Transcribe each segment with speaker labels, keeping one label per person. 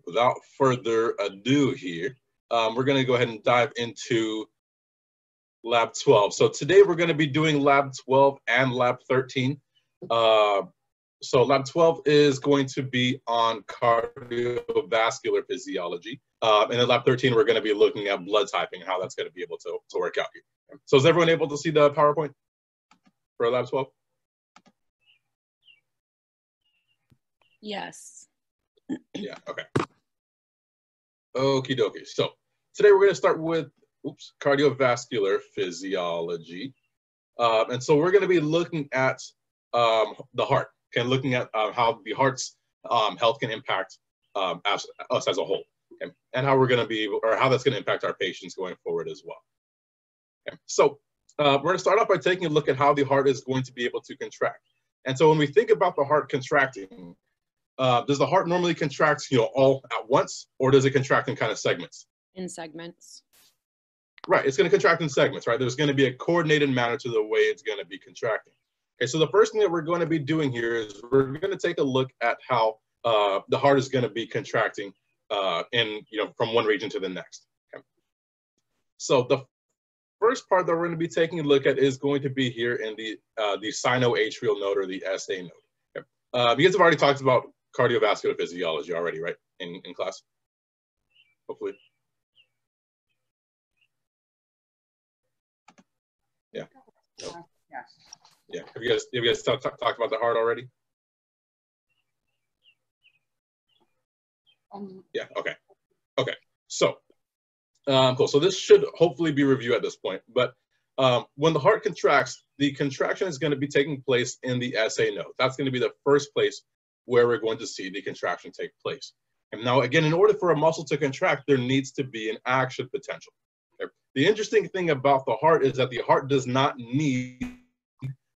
Speaker 1: without further ado here, we're going to go ahead and dive into Lab 12. So today we're going to be doing Lab 12 and Lab 13. So Lab 12 is going to be on cardiovascular physiology. And in Lab 13, we're going to be looking at blood typing and how that's going to be able to work out here. So is everyone able to see the PowerPoint for Lab 12?
Speaker 2: Yes.
Speaker 1: Yeah, okay. Okie dokie. So today we're going to start with cardiovascular physiology. And so we're going to be looking at the heart and looking at how the heart's health can impact us as a whole, okay? And how we're going to be, or how that's going to impact our patients going forward as well. Okay. So we're going to start off by taking a look at how the heart is going to be able to contract. And so when we think about the heart contracting, does the heart normally contract, all at once, or does it contract in kind of segments?
Speaker 2: In segments.
Speaker 1: Right, it's going to contract in segments, right? There's going to be a coordinated manner to the way it's going to be contracting. Okay, so the first thing that we're going to be doing here is we're going to take a look at how the heart is going to be contracting from one region to the next. Okay. So the first part that we're going to be taking a look at is going to be here in the sinoatrial node, or the SA node. Okay. You guys have already talked about cardiovascular physiology already, right, in class? Hopefully. Yeah. Nope.
Speaker 3: Yes.
Speaker 1: Yeah. Have you guys talked about the heart already? Yeah. Okay. Okay. So, cool. So this should hopefully be review at this point. But when the heart contracts, the contraction is going to be taking place in the SA node. That's going to be the first place where we're going to see the contraction take place. And now, again, in order for a muscle to contract, there needs to be an action potential. Okay? The interesting thing about the heart is that the heart does not need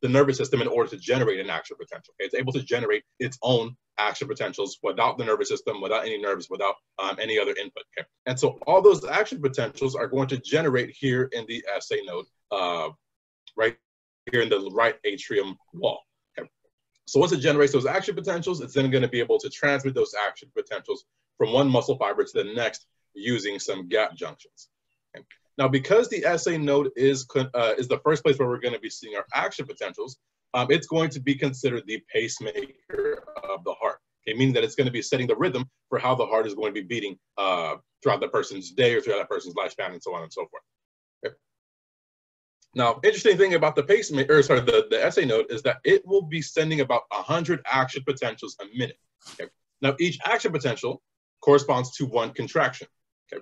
Speaker 1: the nervous system in order to generate an action potential. Okay? It's able to generate its own action potentials without the nervous system, without any nerves, without any other input. Okay? And so all those action potentials are going to generate here in the SA node, right here in the right atrium wall. Okay? So once it generates those action potentials, it's then going to be able to transmit those action potentials from one muscle fiber to the next using some gap junctions. Okay? Now, because the SA node is the first place where we're going to be seeing our action potentials, it's going to be considered the pacemaker of the heart. Okay, meaning that it's going to be setting the rhythm for how the heart is going to be beating throughout the person's day or throughout that person's lifespan, and so on and so forth. Okay. Now, interesting thing about the pacemaker, the SA node, is that it will be sending about 100 action potentials a minute. Okay. Now, each action potential corresponds to one contraction. Okay.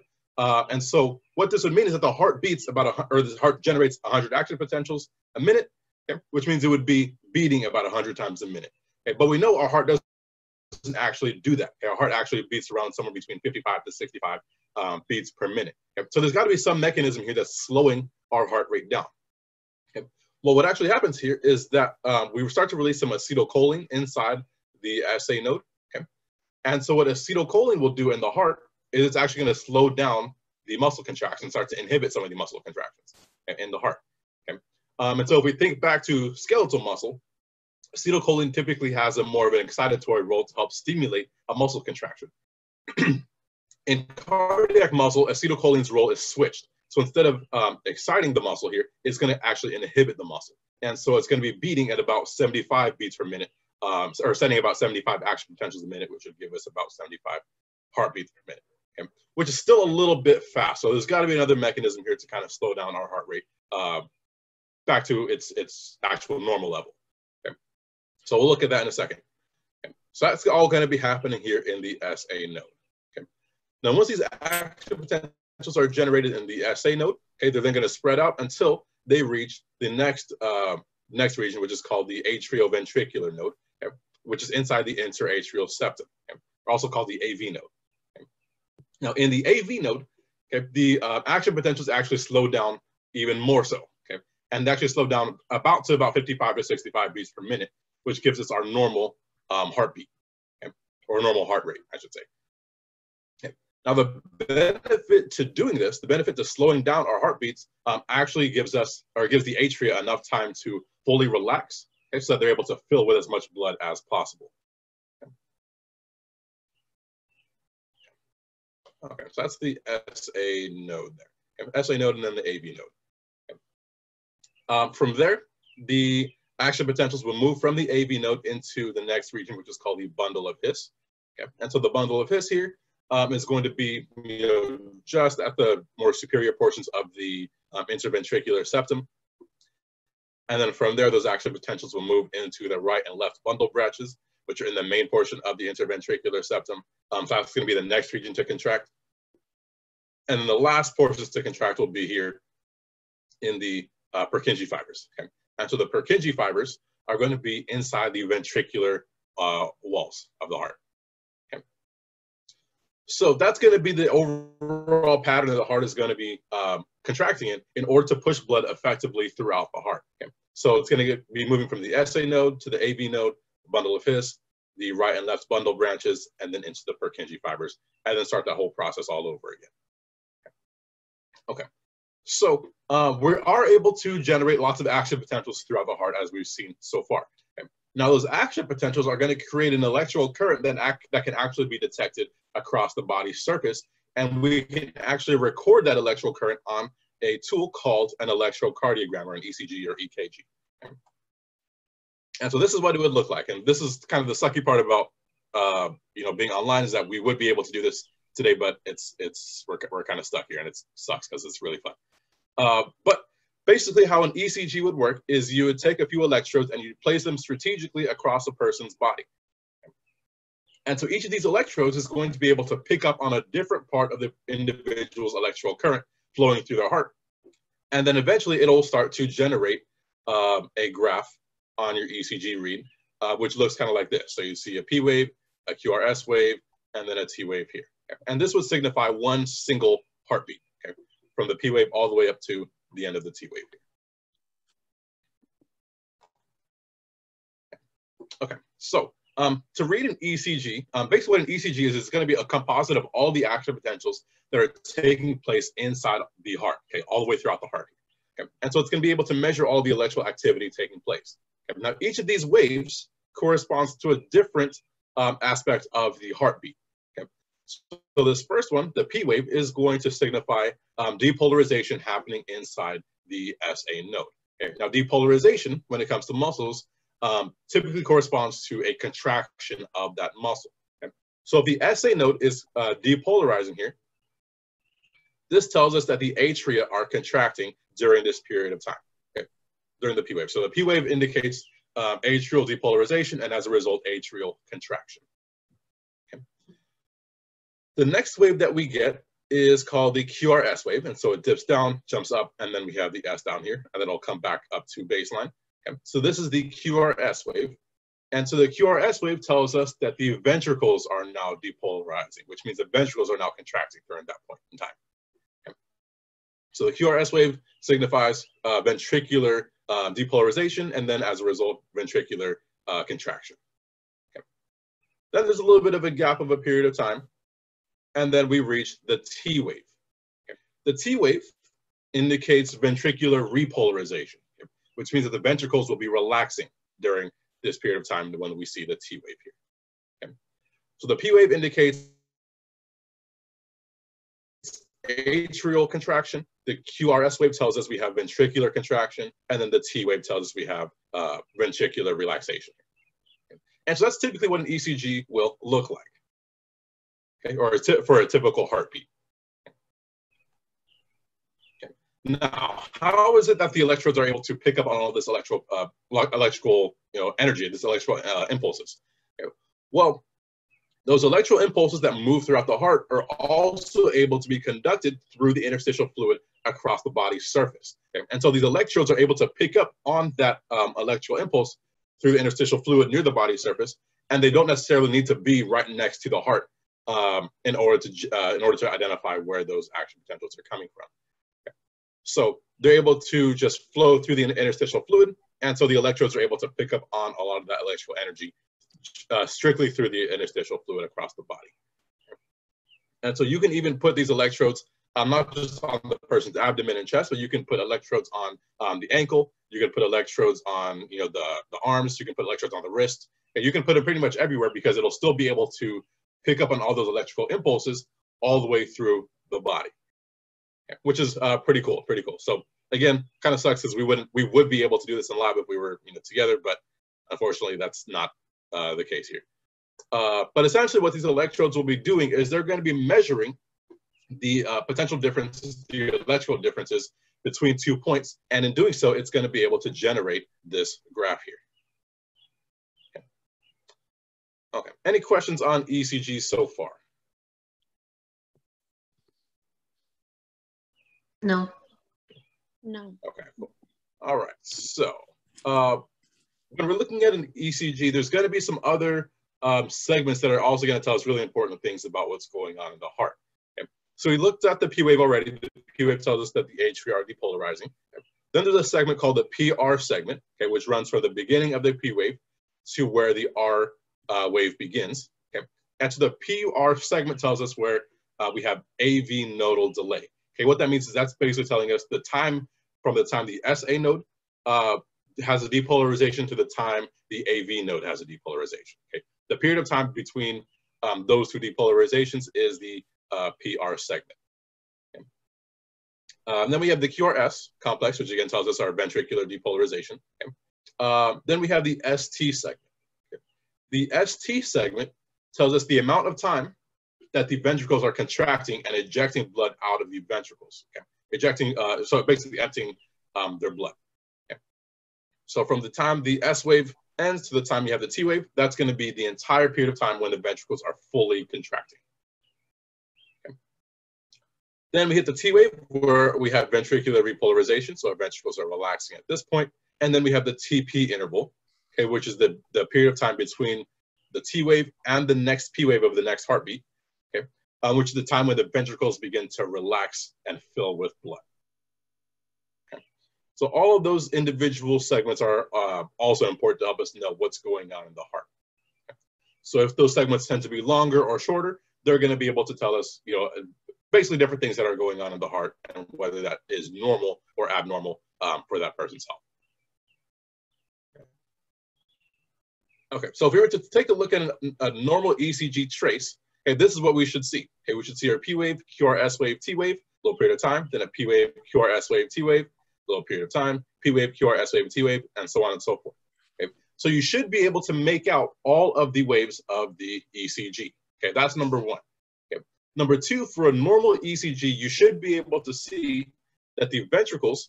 Speaker 1: And so what this would mean is that the heart beats the heart generates 100 action potentials a minute, okay, which means it would be beating about 100 times a minute. Okay. But we know our heart doesn't actually do that. Okay. Our heart actually beats around somewhere between 55 to 65 beats per minute. Okay. So there's got to be some mechanism here that's slowing our heart rate down. Okay. Well, what actually happens here is that we start to release some acetylcholine inside the SA node. Okay. And so what acetylcholine will do in the heart is it's actually going to slow down the muscle contraction, start to inhibit some of the muscle contractions in the heart. Okay? And so if we think back to skeletal muscle, acetylcholine typically has a more of an excitatory role to help stimulate a muscle contraction. In cardiac muscle, acetylcholine's role is switched. So instead of exciting the muscle here, it's going to actually inhibit the muscle. And so it's going to be beating at about 75 beats per minute, or sending about 75 action potentials a minute, which would give us about 75 heartbeats per minute. Okay, which is still a little bit fast. So there's got to be another mechanism here to kind of slow down our heart rate back to its actual normal level. Okay, so we'll look at that in a second. Okay, so that's all going to be happening here in the SA node. Okay, now once these action potentials are generated in the SA node, okay, they're then going to spread out until they reach the next region, which is called the atrioventricular node, okay, which is inside the interatrial septum, okay, also called the AV node. Now, in the AV node, okay, the action potentials actually slow down even more so, okay, and actually slow down about 55 to 65 beats per minute, which gives us our normal heartbeat, okay, or normal heart rate, I should say. Okay. Now, the benefit to doing this, the benefit to slowing down our heartbeats, actually gives the atria enough time to fully relax, okay, so that they're able to fill with as much blood as possible. Okay, so that's the SA node there. Okay, SA node and then the AV node. Okay. From there, the action potentials will move from the AV node into the next region, which is called the bundle of His. Okay. And so the bundle of His here is going to be, just at the more superior portions of the interventricular septum. And then from there, those action potentials will move into the right and left bundle branches, which are in the main portion of the interventricular septum. So that's going to be the next region to contract. And then the last portions to contract will be here in the Purkinje fibers. Okay? And so the Purkinje fibers are going to be inside the ventricular walls of the heart. Okay? So that's going to be the overall pattern that the heart is going to be contracting in order to push blood effectively throughout the heart. Okay? So it's going to be moving from the SA node to the AV node, bundle of His, the right and left bundle branches, and then into the Purkinje fibers, and then start that whole process all over again. Okay, so we are able to generate lots of action potentials throughout the heart, as we've seen so far. Okay. Now, those action potentials are going to create an electrical current that can actually be detected across the body's surface, and we can actually record that electrical current on a tool called an electrocardiogram, or an ECG or EKG. Okay. And so this is what it would look like, and this is kind of the sucky part about being online, is that we would be able to do this today, but we're kind of stuck here, and it sucks because it's really fun. But basically how an ECG would work is you would take a few electrodes and you place them strategically across a person's body. And so each of these electrodes is going to be able to pick up on a different part of the individual's electrical current flowing through their heart. And then eventually it'll start to generate a graph on your ECG read, which looks kind of like this. So you see a P wave, a QRS wave, and then a T wave here. And this would signify one single heartbeat, okay, from the P wave all the way up to the end of the T wave here. Okay, so to read an ECG, basically what an ECG is, it's going to be a composite of all the action potentials that are taking place inside the heart, okay, all the way throughout the heart. Okay? And so it's going to be able to measure all the electrical activity taking place. Okay? Now, each of these waves corresponds to a different aspect of the heartbeat. Okay? So this first one, the P wave, is going to signify depolarization happening inside the SA node. Okay? Now, depolarization, when it comes to muscles, typically corresponds to a contraction of that muscle. Okay? So if the SA node is depolarizing here, this tells us that the atria are contracting during this period of time, okay, during the P wave. So the P wave indicates atrial depolarization, and as a result, atrial contraction. Okay. The next wave that we get is called the QRS wave, and so it dips down, jumps up, and then we have the S down here, and then it'll come back up to baseline. Okay. So this is the QRS wave, and so the QRS wave tells us that the ventricles are now depolarizing, which means the ventricles are now contracting during that point in time. So the QRS wave signifies ventricular depolarization, and then as a result, ventricular contraction. Okay. Then there's a little bit of a gap of a period of time, and then we reach the T wave. Okay. The T wave indicates ventricular repolarization, okay, which means that the ventricles will be relaxing during this period of time when we see the T wave here. Okay. So the P wave indicates atrial contraction, the QRS wave tells us we have ventricular contraction, and then the T wave tells us we have ventricular relaxation. Okay. And so that's typically what an ECG will look like, okay, or for a typical heartbeat. Okay. Now, how is it that the electrodes are able to pick up on all this electrical energy, this electrical impulses? Okay. Well, those electrical impulses that move throughout the heart are also able to be conducted through the interstitial fluid across the body's surface. Okay? And so these electrodes are able to pick up on that electrical impulse through the interstitial fluid near the body's surface, and they don't necessarily need to be right next to the heart in order to identify where those action potentials are coming from. Okay? So they're able to just flow through the interstitial fluid, and so the electrodes are able to pick up on a lot of that electrical energy strictly through the interstitial fluid across the body. And so you can even put these electrodes not just on the person's abdomen and chest, but you can put electrodes on the ankle, you can put electrodes on the arms, you can put electrodes on the wrist, and you can put it pretty much everywhere because it'll still be able to pick up on all those electrical impulses, all the way through the body, which is pretty cool, pretty cool. So again, kind of sucks because we would be able to do this in lab if we were together, but unfortunately that's not the case here. But essentially what these electrodes will be doing is they're going to be measuring the potential differences, the electrical differences between 2 points, and in doing so, it's going to be able to generate this graph here. Okay. Any questions on ECG so far?
Speaker 2: No.
Speaker 3: No.
Speaker 1: Okay, cool. All right. So when we're looking at an ECG, there's going to be some other segments that are also going to tell us really important things about what's going on in the heart. Okay. So we looked at the P wave already. The P wave tells us that the atrial are depolarizing. Okay. Then there's a segment called the PR segment, okay, which runs from the beginning of the P wave to where the R wave begins. Okay. And so the PR segment tells us where we have AV nodal delay. Okay, what that means is that's basically telling us the time from the time the SA node has a depolarization to the time the AV node has a depolarization. Okay, the period of time between those two depolarizations is the PR segment. Okay. Then we have the QRS complex, which again tells us our ventricular depolarization. Okay. Then we have the ST segment. Okay. The ST segment tells us the amount of time that the ventricles are contracting and ejecting blood out of the ventricles. Okay. Ejecting, so basically emptying their blood. Okay. So from the time the S wave ends to the time you have the T wave, that's going to be the entire period of time when the ventricles are fully contracting. Okay. Then we hit the T wave where we have ventricular repolarization, so our ventricles are relaxing at this point. And then we have the TP interval, okay, which is the period of time between the T wave and the next P wave of the next heartbeat. Okay, which is the time when the ventricles begin to relax and fill with blood. Okay. So all of those individual segments are also important to help us know what's going on in the heart. Okay. So if those segments tend to be longer or shorter, they're going to be able to tell us, basically different things that are going on in the heart and whether that is normal or abnormal for that person's health. Okay, so if we were to take a look at a normal ECG trace, okay, this is what we should see. Okay, we should see our P wave, QRS wave, T wave, little period of time, then a P wave, QRS wave, T wave, little period of time, P wave, QRS wave, T wave, and so on and so forth. Okay, so you should be able to make out all of the waves of the ECG. Okay, that's number one. Okay, number two, for a normal ECG, you should be able to see that the ventricular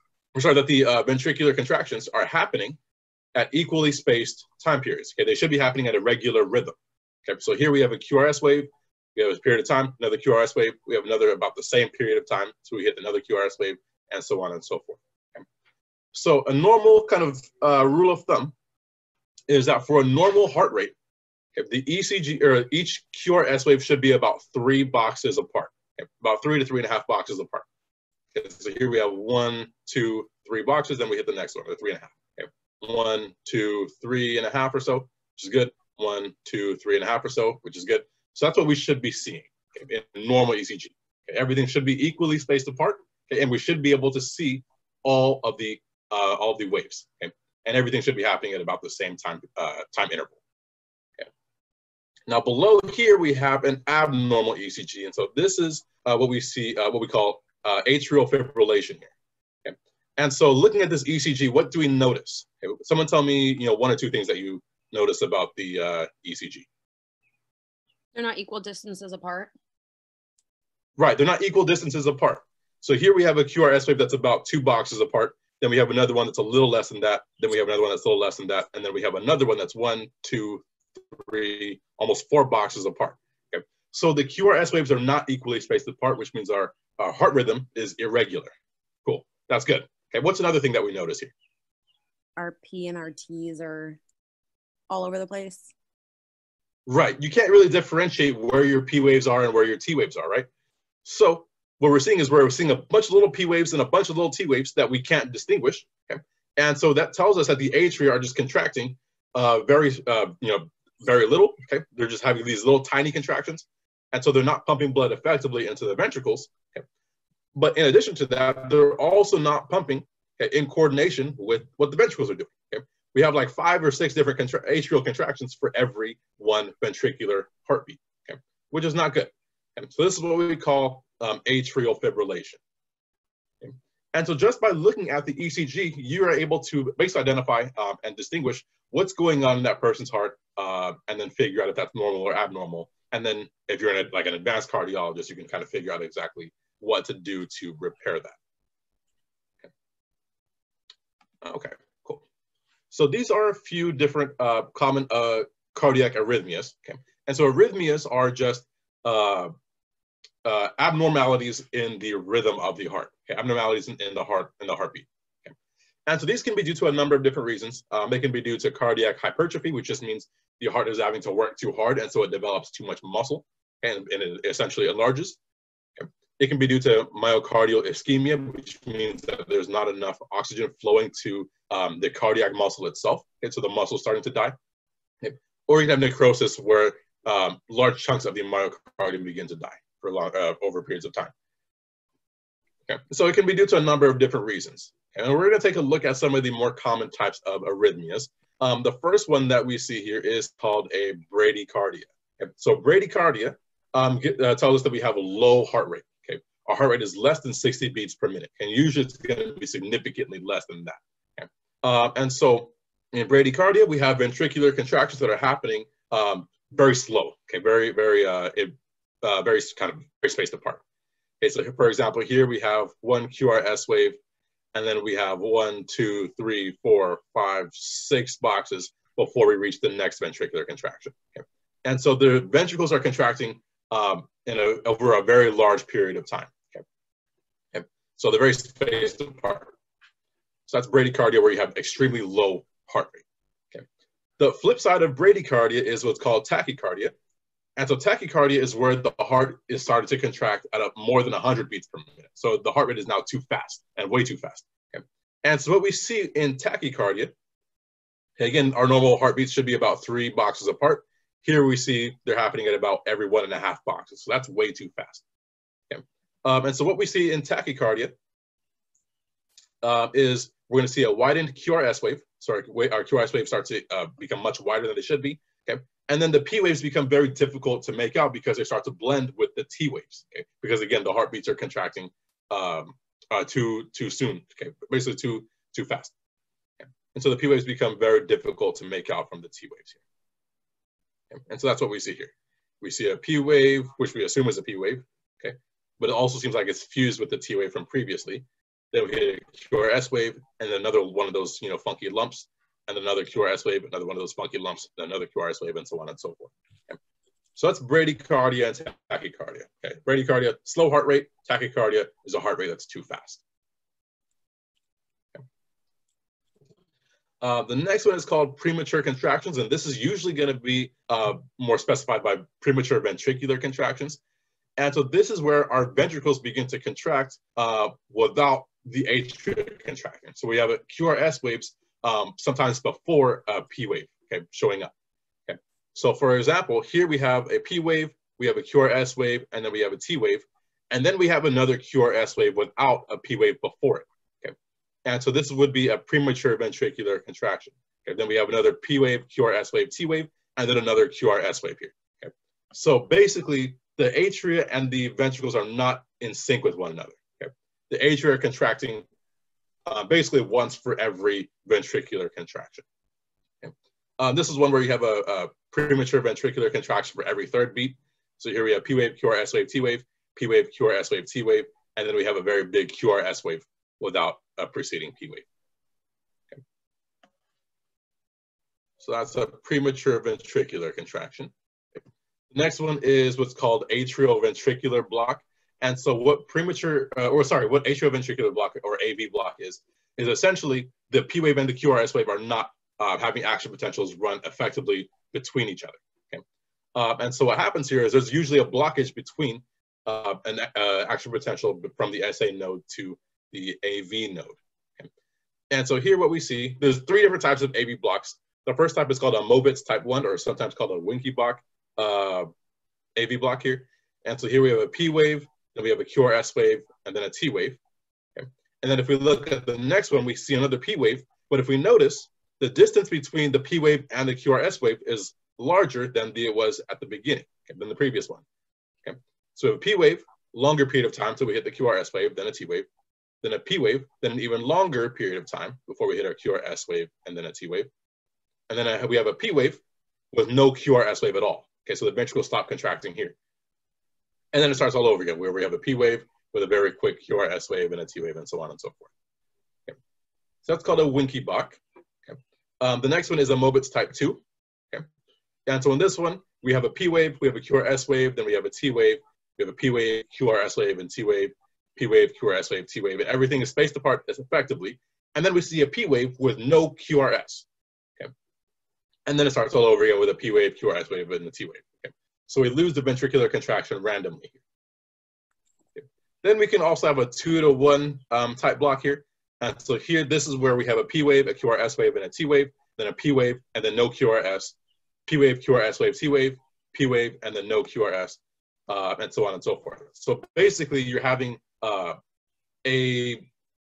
Speaker 1: contractions are happening at equally spaced time periods. Okay, they should be happening at a regular rhythm. Okay, so here we have a QRS wave. We have a period of time, another QRS wave. We have another about the same period of time. So we hit another QRS wave and so on and so forth. Okay. So a normal kind of rule of thumb is that for a normal heart rate, okay, the ECG or each QRS wave should be about 3 boxes apart, okay, about 3 to 3.5 boxes apart. Okay, so here we have 1, 2, 3 boxes. Then we hit the next one, the 3.5. Okay. 1, 2, 3.5 or so, which is good. 1, 2, 3.5 or so, which is good. So that's what we should be seeing, okay, in normal ECG. Okay, everything should be equally spaced apart, okay, and we should be able to see all of the waves, okay, and everything should be happening at about the same time interval. Okay. Now below here we have an abnormal ECG, and so this is what we see, what we call atrial fibrillation here. Okay. And so looking at this ECG, what do we notice? Okay, someone tell me, 1 or 2 things that you notice about the ECG.
Speaker 3: They're not equal distances apart.
Speaker 1: Right, they're not equal distances apart. So here we have a QRS wave that's about 2 boxes apart. Then we have another one that's a little less than that. Then we have another one that's a little less than that. And then we have another one that's 1, 2, 3, almost 4 boxes apart. Okay. So the QRS waves are not equally spaced apart, which means our heart rhythm is irregular. Cool, that's good. Okay, what's another thing that we notice here?
Speaker 3: Our P and our T's are all over the place.
Speaker 1: Right, you can't really differentiate where your P waves are and where your T waves are, right? So what we're seeing is we're seeing a bunch of little P waves and a bunch of little T waves that we can't distinguish. Okay? And so that tells us that the atria are just contracting very little. Okay, they're just having these little tiny contractions, and so they're not pumping blood effectively into the ventricles. Okay? But in addition to that, they're also not pumping, okay, in coordination with what the ventricles are doing. Okay? We have like 5 or 6 different atrial contractions for every one ventricular heartbeat, okay, which is not good. Okay? So this is what we call atrial fibrillation. Okay? And so just by looking at the ECG, you are able to basically identify and distinguish what's going on in that person's heart, and then figure out if that's normal or abnormal. And then if you're in like an advanced cardiologist, you can kind of figure out exactly what to do to repair that. Okay, cool. So these are a few different common cardiac arrhythmias. Okay, and so arrhythmias are just abnormalities in the rhythm of the heart. Okay, abnormalities in the heart and the heartbeat. Okay, and so these can be due to a number of different reasons. They can be due to cardiac hypertrophy, which just means the heart is having to work too hard, and so it develops too much muscle, and it essentially enlarges. It can be due to myocardial ischemia, which means that there's not enough oxygen flowing to the cardiac muscle itself, okay, so the muscle is starting to die. Okay. Or you can have necrosis, where large chunks of the myocardium begin to die for long, over periods of time. Okay. So it can be due to a number of different reasons. And we're going to take a look at some of the more common types of arrhythmias. The first one that we see here is called a bradycardia. Okay. So bradycardia tells us that we have a low heart rate. Our heart rate is less than 60 beats per minute, and usually it's going to be significantly less than that. Okay? And so in bradycardia, we have ventricular contractions that are happening very slow, okay, very spaced apart. Okay, so for example, here we have one QRS wave, and then we have 1, 2, 3, 4, 5, 6 boxes before we reach the next ventricular contraction. Okay? And so the ventricles are contracting over a very large period of time. Okay? Okay? So they're very spaced apart. So that's bradycardia, where you have extremely low heart rate. Okay? The flip side of bradycardia is what's called tachycardia. And so tachycardia is where the heart is starting to contract at more than 100 beats per minute. So the heart rate is now too fast, and way too fast. Okay? And so what we see in tachycardia, again, our normal heartbeats should be about 3 boxes apart. Here we see they're happening at about every 1.5 boxes. So that's way too fast. Okay. And so what we see in tachycardia is we're going to see a widened QRS wave. Sorry, our QRS waves start to become much wider than they should be. Okay. And then the P waves become very difficult to make out because they start to blend with the T waves. Okay. Because again, the heartbeats are contracting too soon. Okay. Basically too fast. Okay. And so the P waves become very difficult to make out from the T waves here. And so that's what we see here. We see a P wave, which we assume is a P wave, okay? But it also seems like it's fused with the T wave from previously. Then we hit a QRS wave, and then another one of those, funky lumps, and another QRS wave, another one of those funky lumps, another QRS wave, and so on and so forth. Okay? So that's bradycardia and tachycardia. Okay? Bradycardia, slow heart rate. Tachycardia is a heart rate that's too fast. The next one is called premature contractions, and this is usually going to be more specified by premature ventricular contractions. And so this is where our ventricles begin to contract without the atria contracting. So we have a QRS waves sometimes before a P wave, okay, showing up. Okay. So for example, here we have a P wave, we have a QRS wave, and then we have a T wave, and then we have another QRS wave without a P wave before it. And so this would be a premature ventricular contraction. Okay, then we have another P wave, QRS wave, T wave, and then another QRS wave here. Okay, so basically the atria and the ventricles are not in sync with one another. Okay, the atria are contracting basically once for every ventricular contraction. Okay. This is one where you have a premature ventricular contraction for every 3rd beat. So here we have P wave, QRS wave, T wave, P wave, QRS wave, T wave, and then we have a very big QRS wave without a preceding P wave. Okay. So that's a premature ventricular contraction. Okay. The next one is what's called atrioventricular block. And so what what atrioventricular block, or AV block, is essentially the P wave and the QRS wave are not having action potentials run effectively between each other. Okay. And so what happens here is there's usually a blockage between an action potential from the SA node to the AV node. Okay. And so here what we see, there's 3 different types of AV blocks. The first type is called a Movitz type 1, or sometimes called a Winky block AV block here. And so here we have a P wave, then we have a QRS wave, and then a T wave. Okay. And then if we look at the next one, we see another P wave. But if we notice, the distance between the P wave and the QRS wave is larger than it was at the beginning, okay, than the previous one. Okay. So we have a P wave, longer period of time until we hit the QRS wave, then a T wave, then a P wave, then an even longer period of time before we hit our QRS wave, and then a T wave. And then we have a P wave with no QRS wave at all. Okay, so the ventricles stop contracting here. And then it starts all over again, where we have a P wave with a very quick QRS wave and a T wave and so on and so forth. Okay. So that's called a Winky-Bach. Okay. The next one is a Mobitz type 2. Okay. And so in this one, we have a P wave, we have a QRS wave, then we have a T wave, we have a P wave, QRS wave, and T wave, P wave, QRS wave, T wave, and everything is spaced apart as effectively. And then we see a P wave with no QRS. Okay. And then it starts all over again with a P wave, QRS wave, and a T wave. Okay. So we lose the ventricular contraction randomly. Okay. Then we can also have a 2-to-1 type block here. And so here, this is where we have a P wave, a QRS wave, and a T wave, then a P wave, and then no QRS, P wave, QRS wave, T wave, P wave, and then no QRS, and so on and so forth. So basically, you're having a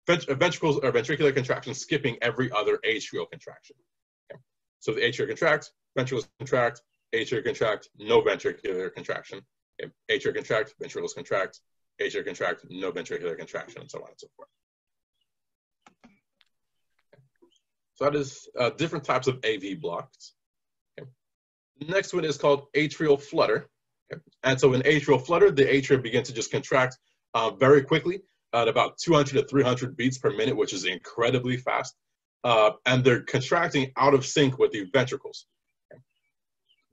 Speaker 1: ventricles or ventricular contraction skipping every other atrial contraction. Okay. So the atria contract, ventricles contract, atria contract, no ventricular contraction. Okay. Atria contract, ventricles contract, atria contract, no ventricular contraction, and so on and so forth. Okay. So that is different types of AV blocks. The next one is called atrial flutter. Okay. And so in atrial flutter, the atria begin to just contract very quickly at about 200 to 300 beats per minute, which is incredibly fast. And they're contracting out of sync with the ventricles. Okay.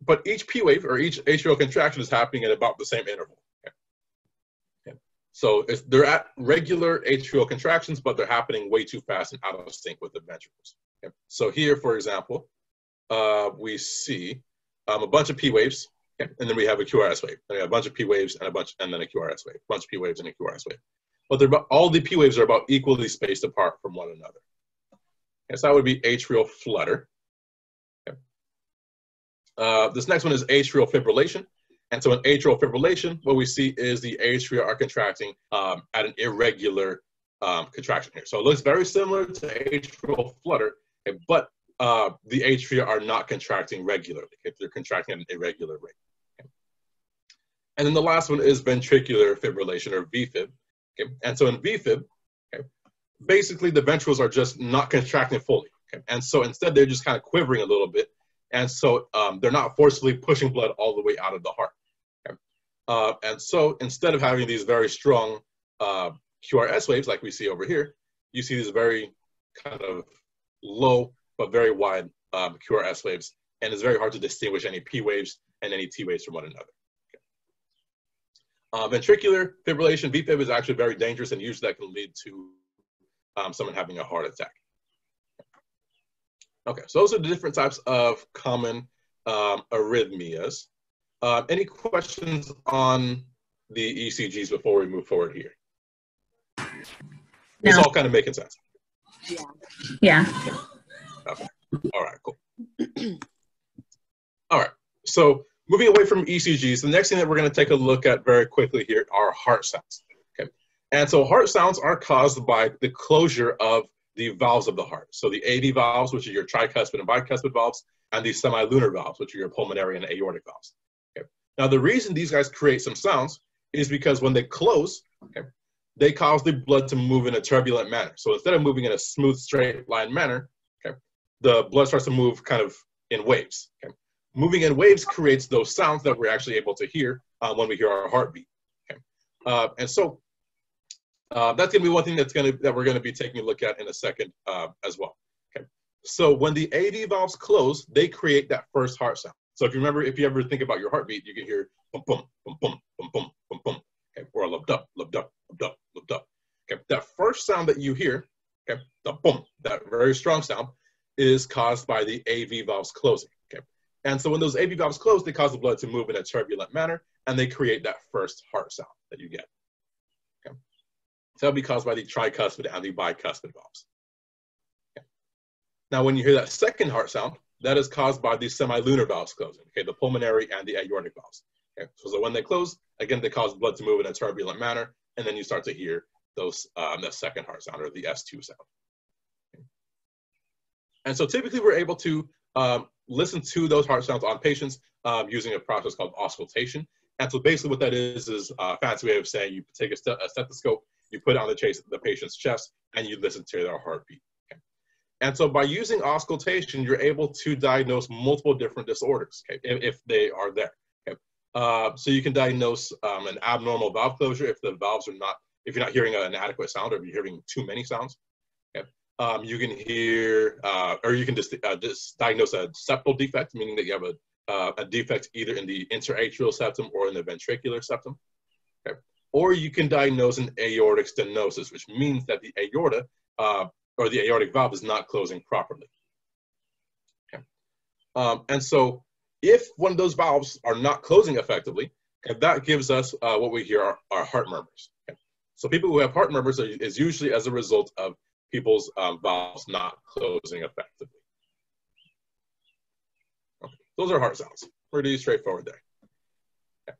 Speaker 1: But each P wave or each atrial contraction is happening at about the same interval. Okay. Okay. So they're at regular atrial contractions, but they're happening way too fast and out of sync with the ventricles. Okay. So here, for example, we see a bunch of P waves, okay, and then we have a QRS wave. Then we have a bunch of P waves and then a QRS wave. A bunch of P waves and a QRS wave. But all the P waves are about equally spaced apart from one another. Okay, so that would be atrial flutter. Okay. This next one is atrial fibrillation. And so in atrial fibrillation, what we see is the atria are contracting at an irregular contraction here. So it looks very similar to atrial flutter, okay, but the atria are not contracting regularly. Okay? They're contracting at an irregular rate. Okay? And then the last one is ventricular fibrillation, or VFib. Okay? And so in VFib, okay, basically the ventricles are just not contracting fully. Okay? And so instead they're just kind of quivering a little bit. And so they're not forcibly pushing blood all the way out of the heart. Okay? And so instead of having these very strong QRS waves like we see over here, you see these very kind of low but very wide QRS waves, and it's very hard to distinguish any P waves and any T waves from one another. Okay. Ventricular fibrillation, VFib, is actually very dangerous, and usually that can lead to someone having a heart attack. Okay, so those are the different types of common arrhythmias. Any questions on the ECGs before we move forward here? No. It's all kind of making sense.
Speaker 3: Yeah.
Speaker 2: Yeah.
Speaker 1: Okay. All right, cool. All right, so moving away from ECGs, the next thing that we're going to take a look at very quickly here are heart sounds. Okay, and so heart sounds are caused by the closure of the valves of the heart. So the AV valves, which are your tricuspid and bicuspid valves, and the semilunar valves, which are your pulmonary and aortic valves. Okay. Now the reason these guys create some sounds is because when they close, okay, they cause the blood to move in a turbulent manner. So instead of moving in a smooth, straight line manner, okay, the blood starts to move kind of in waves. Okay? Moving in waves creates those sounds that we're actually able to hear when we hear our heartbeat. Okay? And so that's going to be one thing that we're going to be taking a look at in a second as well. Okay? So when the AV valves close, they create that first heart sound. So if you ever think about your heartbeat, you can hear bum bum bum bum bum bum bum bum, okay, or a lub dub lub dub lub dub lub dub. Okay, that first sound that you hear, okay, the boom, that very strong sound, is caused by the AV valves closing. Okay, and so when those AV valves close, they cause the blood to move in a turbulent manner, and they create that first heart sound that you get. Okay, so that'll be caused by the tricuspid and the bicuspid valves. Okay. Now, when you hear that second heart sound, that is caused by the semilunar valves closing. Okay, the pulmonary and the aortic valves. Okay, so when they close, again, they cause blood to move in a turbulent manner, and then you start to hear those the second heart sound, or the S2 sound. Okay. And so typically we're able to listen to those heart sounds on patients using a process called auscultation. And so basically what that is a fancy way of saying you take a stethoscope, you put it on the patient's chest, and you listen to their heartbeat. Okay? And so by using auscultation, you're able to diagnose multiple different disorders, okay, if they are there. Okay? So you can diagnose an abnormal valve closure if the valves are not, if you're not hearing an adequate sound, or if you're hearing too many sounds. Okay? You can hear, or you can just diagnose a septal defect, meaning that you have a defect either in the interatrial septum or in the ventricular septum. Okay? Or you can diagnose an aortic stenosis, which means that the aorta or the aortic valve is not closing properly. Okay? And so if one of those valves are not closing effectively, okay, that gives us what we hear are heart murmurs. Okay? So people who have heart murmurs is usually as a result of people's valves not closing effectively. Okay. Those are heart sounds. Pretty straightforward there. Okay.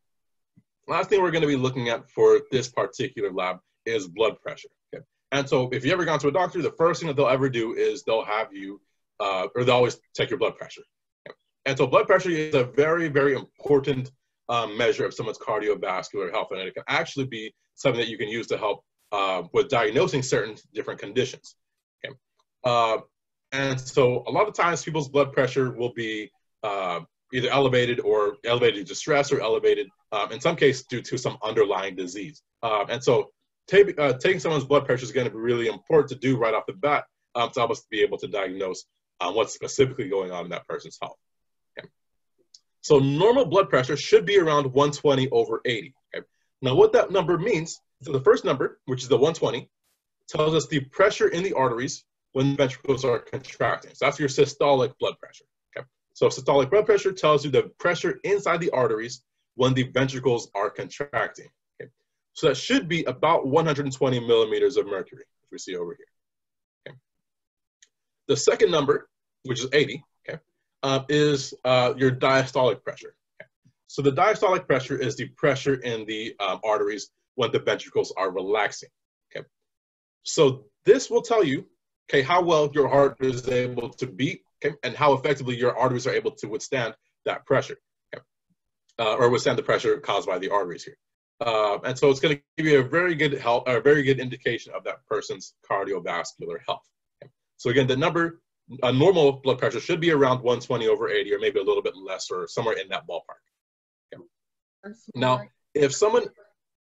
Speaker 1: Last thing we're going to be looking at for this particular lab is blood pressure. Okay. And so if you've ever gone to a doctor, the first thing that they'll ever do is they'll have you, or they'll always check your blood pressure. Okay. And so blood pressure is a very, very important measure of someone's cardiovascular health. And it can actually be something that you can use to help with diagnosing certain different conditions. Okay. And so a lot of times people's blood pressure will be either elevated to stress, or elevated in some cases due to some underlying disease. And so taking someone's blood pressure is going to be really important to do right off the bat to help us be able to diagnose what's specifically going on in that person's health. Okay. So normal blood pressure should be around 120/80. Okay. Now what that number means, so the first number, which is the 120, tells us the pressure in the arteries when the ventricles are contracting. So that's your systolic blood pressure. Okay. So systolic blood pressure tells you the pressure inside the arteries when the ventricles are contracting. Okay. So that should be about 120 millimeters of mercury, which we see over here. Okay. The second number, which is 80, okay, is your diastolic pressure. Okay. So the diastolic pressure is the pressure in the arteries when the ventricles are relaxing. Okay. So this will tell you, okay, how well your heart is able to beat, okay, and how effectively your arteries are able to withstand that pressure, okay, or withstand the pressure caused by the arteries here. And so it's going to give you a very good indication of that person's cardiovascular health. Okay. So again, the number, normal blood pressure should be around 120/80, or maybe a little bit less, or somewhere in that ballpark. Okay. Now, if someone,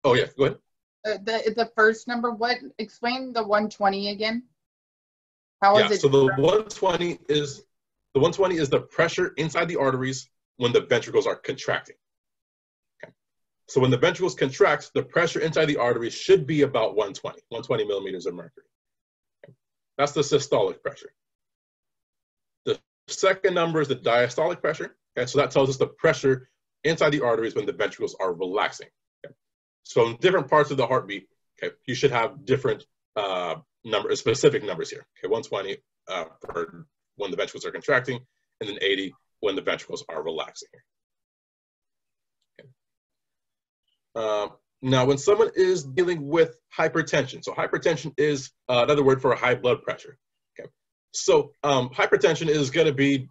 Speaker 1: oh yeah, go ahead.
Speaker 2: The first number, explain the 120 again. How is it?
Speaker 1: So the 120 is the pressure inside the arteries when the ventricles are contracting. Okay. So when the ventricles contract, the pressure inside the arteries should be about 120 millimeters of mercury. Okay. That's the systolic pressure. The second number is the diastolic pressure. Okay. So that tells us the pressure inside the arteries when the ventricles are relaxing. Okay. So in different parts of the heartbeat, okay, you should have different specific numbers here. Okay, 120 for when the ventricles are contracting, and then 80 when the ventricles are relaxing. Okay. Now, when someone is dealing with hypertension, so hypertension is another word for high blood pressure. Okay, so hypertension is going to be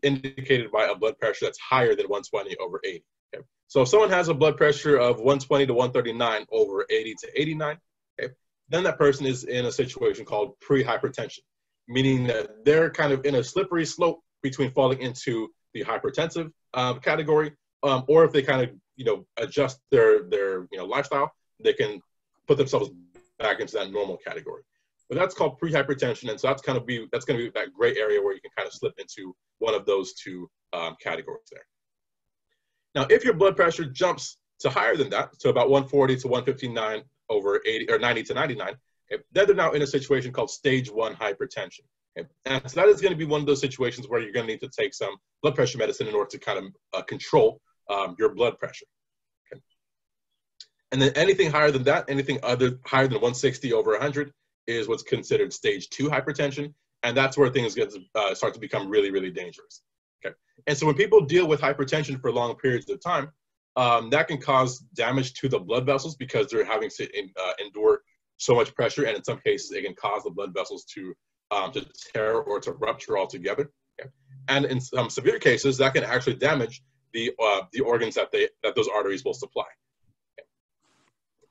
Speaker 1: indicated by a blood pressure that's higher than 120/80. Okay, so if someone has a blood pressure of 120 to 139/80 to 89. Okay, then that person is in a situation called pre-hypertension, meaning that they're kind of in a slippery slope between falling into the hypertensive category, or if they kind of adjust their lifestyle, they can put themselves back into that normal category. But that's called pre-hypertension, and so that's going to be that gray area where you can kind of slip into one of those two categories there. Now, if your blood pressure jumps to higher than that, so about 140 to 159/80 or 90 to 99, okay, then they're now in a situation called stage 1 hypertension. Okay? And so that is going to be one of those situations where you're going to need to take some blood pressure medicine in order to kind of control your blood pressure. Okay? And then anything higher than that, higher than 160/100 is what's considered stage 2 hypertension. And that's where things start to become really, really dangerous. Okay? And so when people deal with hypertension for long periods of time, that can cause damage to the blood vessels because they're having to endure so much pressure, and in some cases it can cause the blood vessels to tear or to rupture altogether. Okay? And in some severe cases, that can actually damage the organs that those arteries will supply.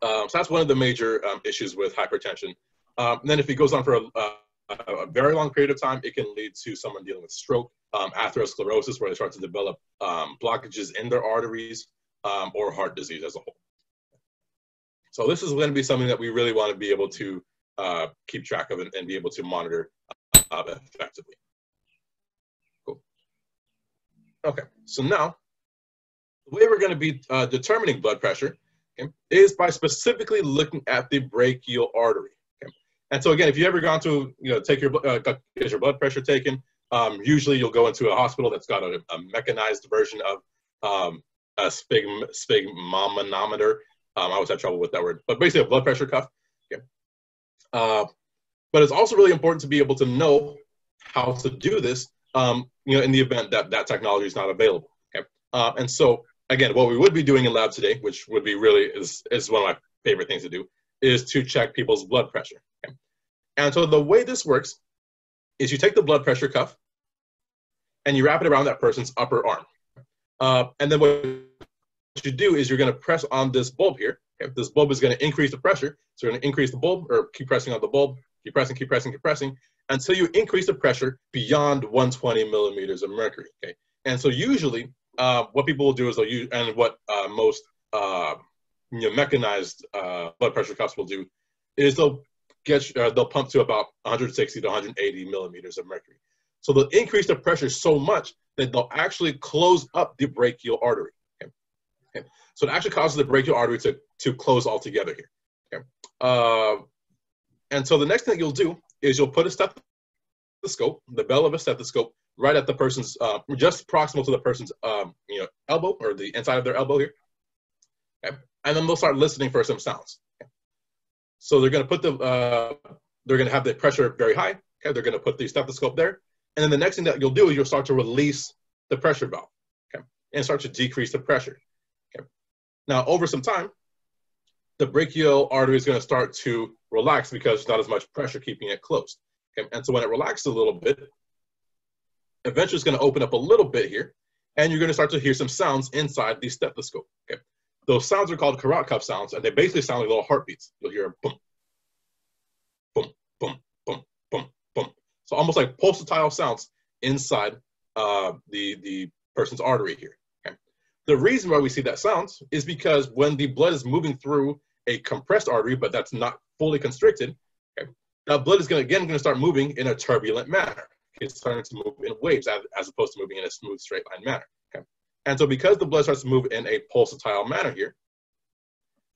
Speaker 1: So that's one of the major issues with hypertension. And then if it goes on for a very long period of time, it can lead to someone dealing with stroke, atherosclerosis, where they start to develop blockages in their arteries, or heart disease as a whole. So this is going to be something that we really want to be able to keep track of and be able to monitor effectively. Cool. Okay, so now the way we're going to be determining blood pressure, okay, is by specifically looking at the brachial artery. Okay? And so again, if you ever gone to take your get your blood pressure taken, usually you'll go into a hospital that's got a mechanized version of a sphygmomanometer. I always have trouble with that word, but basically a blood pressure cuff. Okay. But it's also really important to be able to know how to do this, in the event that that technology is not available. Okay. And so again, what we would be doing in lab today, which would be really is one of my favorite things to do, is to check people's blood pressure. Okay. And so the way this works is you take the blood pressure cuff and you wrap it around that person's upper arm. And then what you do is you're going to press on this bulb here. Okay? This bulb is going to increase the pressure. So you're going to increase the bulb, or keep pressing on the bulb, keep pressing, until you increase the pressure beyond 120 millimeters of mercury. Okay? And so usually what people will do is they'll use, and what most mechanized blood pressure cuffs will do, is they'll pump to about 160 to 180 millimeters of mercury. So they'll increase the pressure so much that they'll actually close up the brachial artery. Okay? Okay. So it actually causes the brachial artery to close altogether here. Okay? And so the next thing you'll do is you'll put a stethoscope, the bell of a stethoscope, right at the person's, just proximal to the person's, elbow, or the inside of their elbow here. Okay? And then they'll start listening for some sounds. Okay? So they're going to put they're going to have the pressure very high. Okay? They're going to put the stethoscope there. And then the next thing that you'll do is you'll start to release the pressure valve, okay, and start to decrease the pressure. Okay. Now, over some time, the brachial artery is going to start to relax because there's not as much pressure keeping it closed. Okay. And so when it relaxes a little bit, eventually it's going to open up a little bit here, and you're going to start to hear some sounds inside the stethoscope. Okay. Those sounds are called carotid cuff sounds, and they basically sound like little heartbeats. You'll hear a boom, boom, boom, boom, boom, boom. So almost like pulsatile sounds inside the person's artery here. Okay? The reason why we see that sounds is because when the blood is moving through a compressed artery, but that's not fully constricted, okay, that blood is going to start moving in a turbulent manner. It's starting to move in waves as opposed to moving in a smooth, straight line manner. Okay? And so because the blood starts to move in a pulsatile manner here,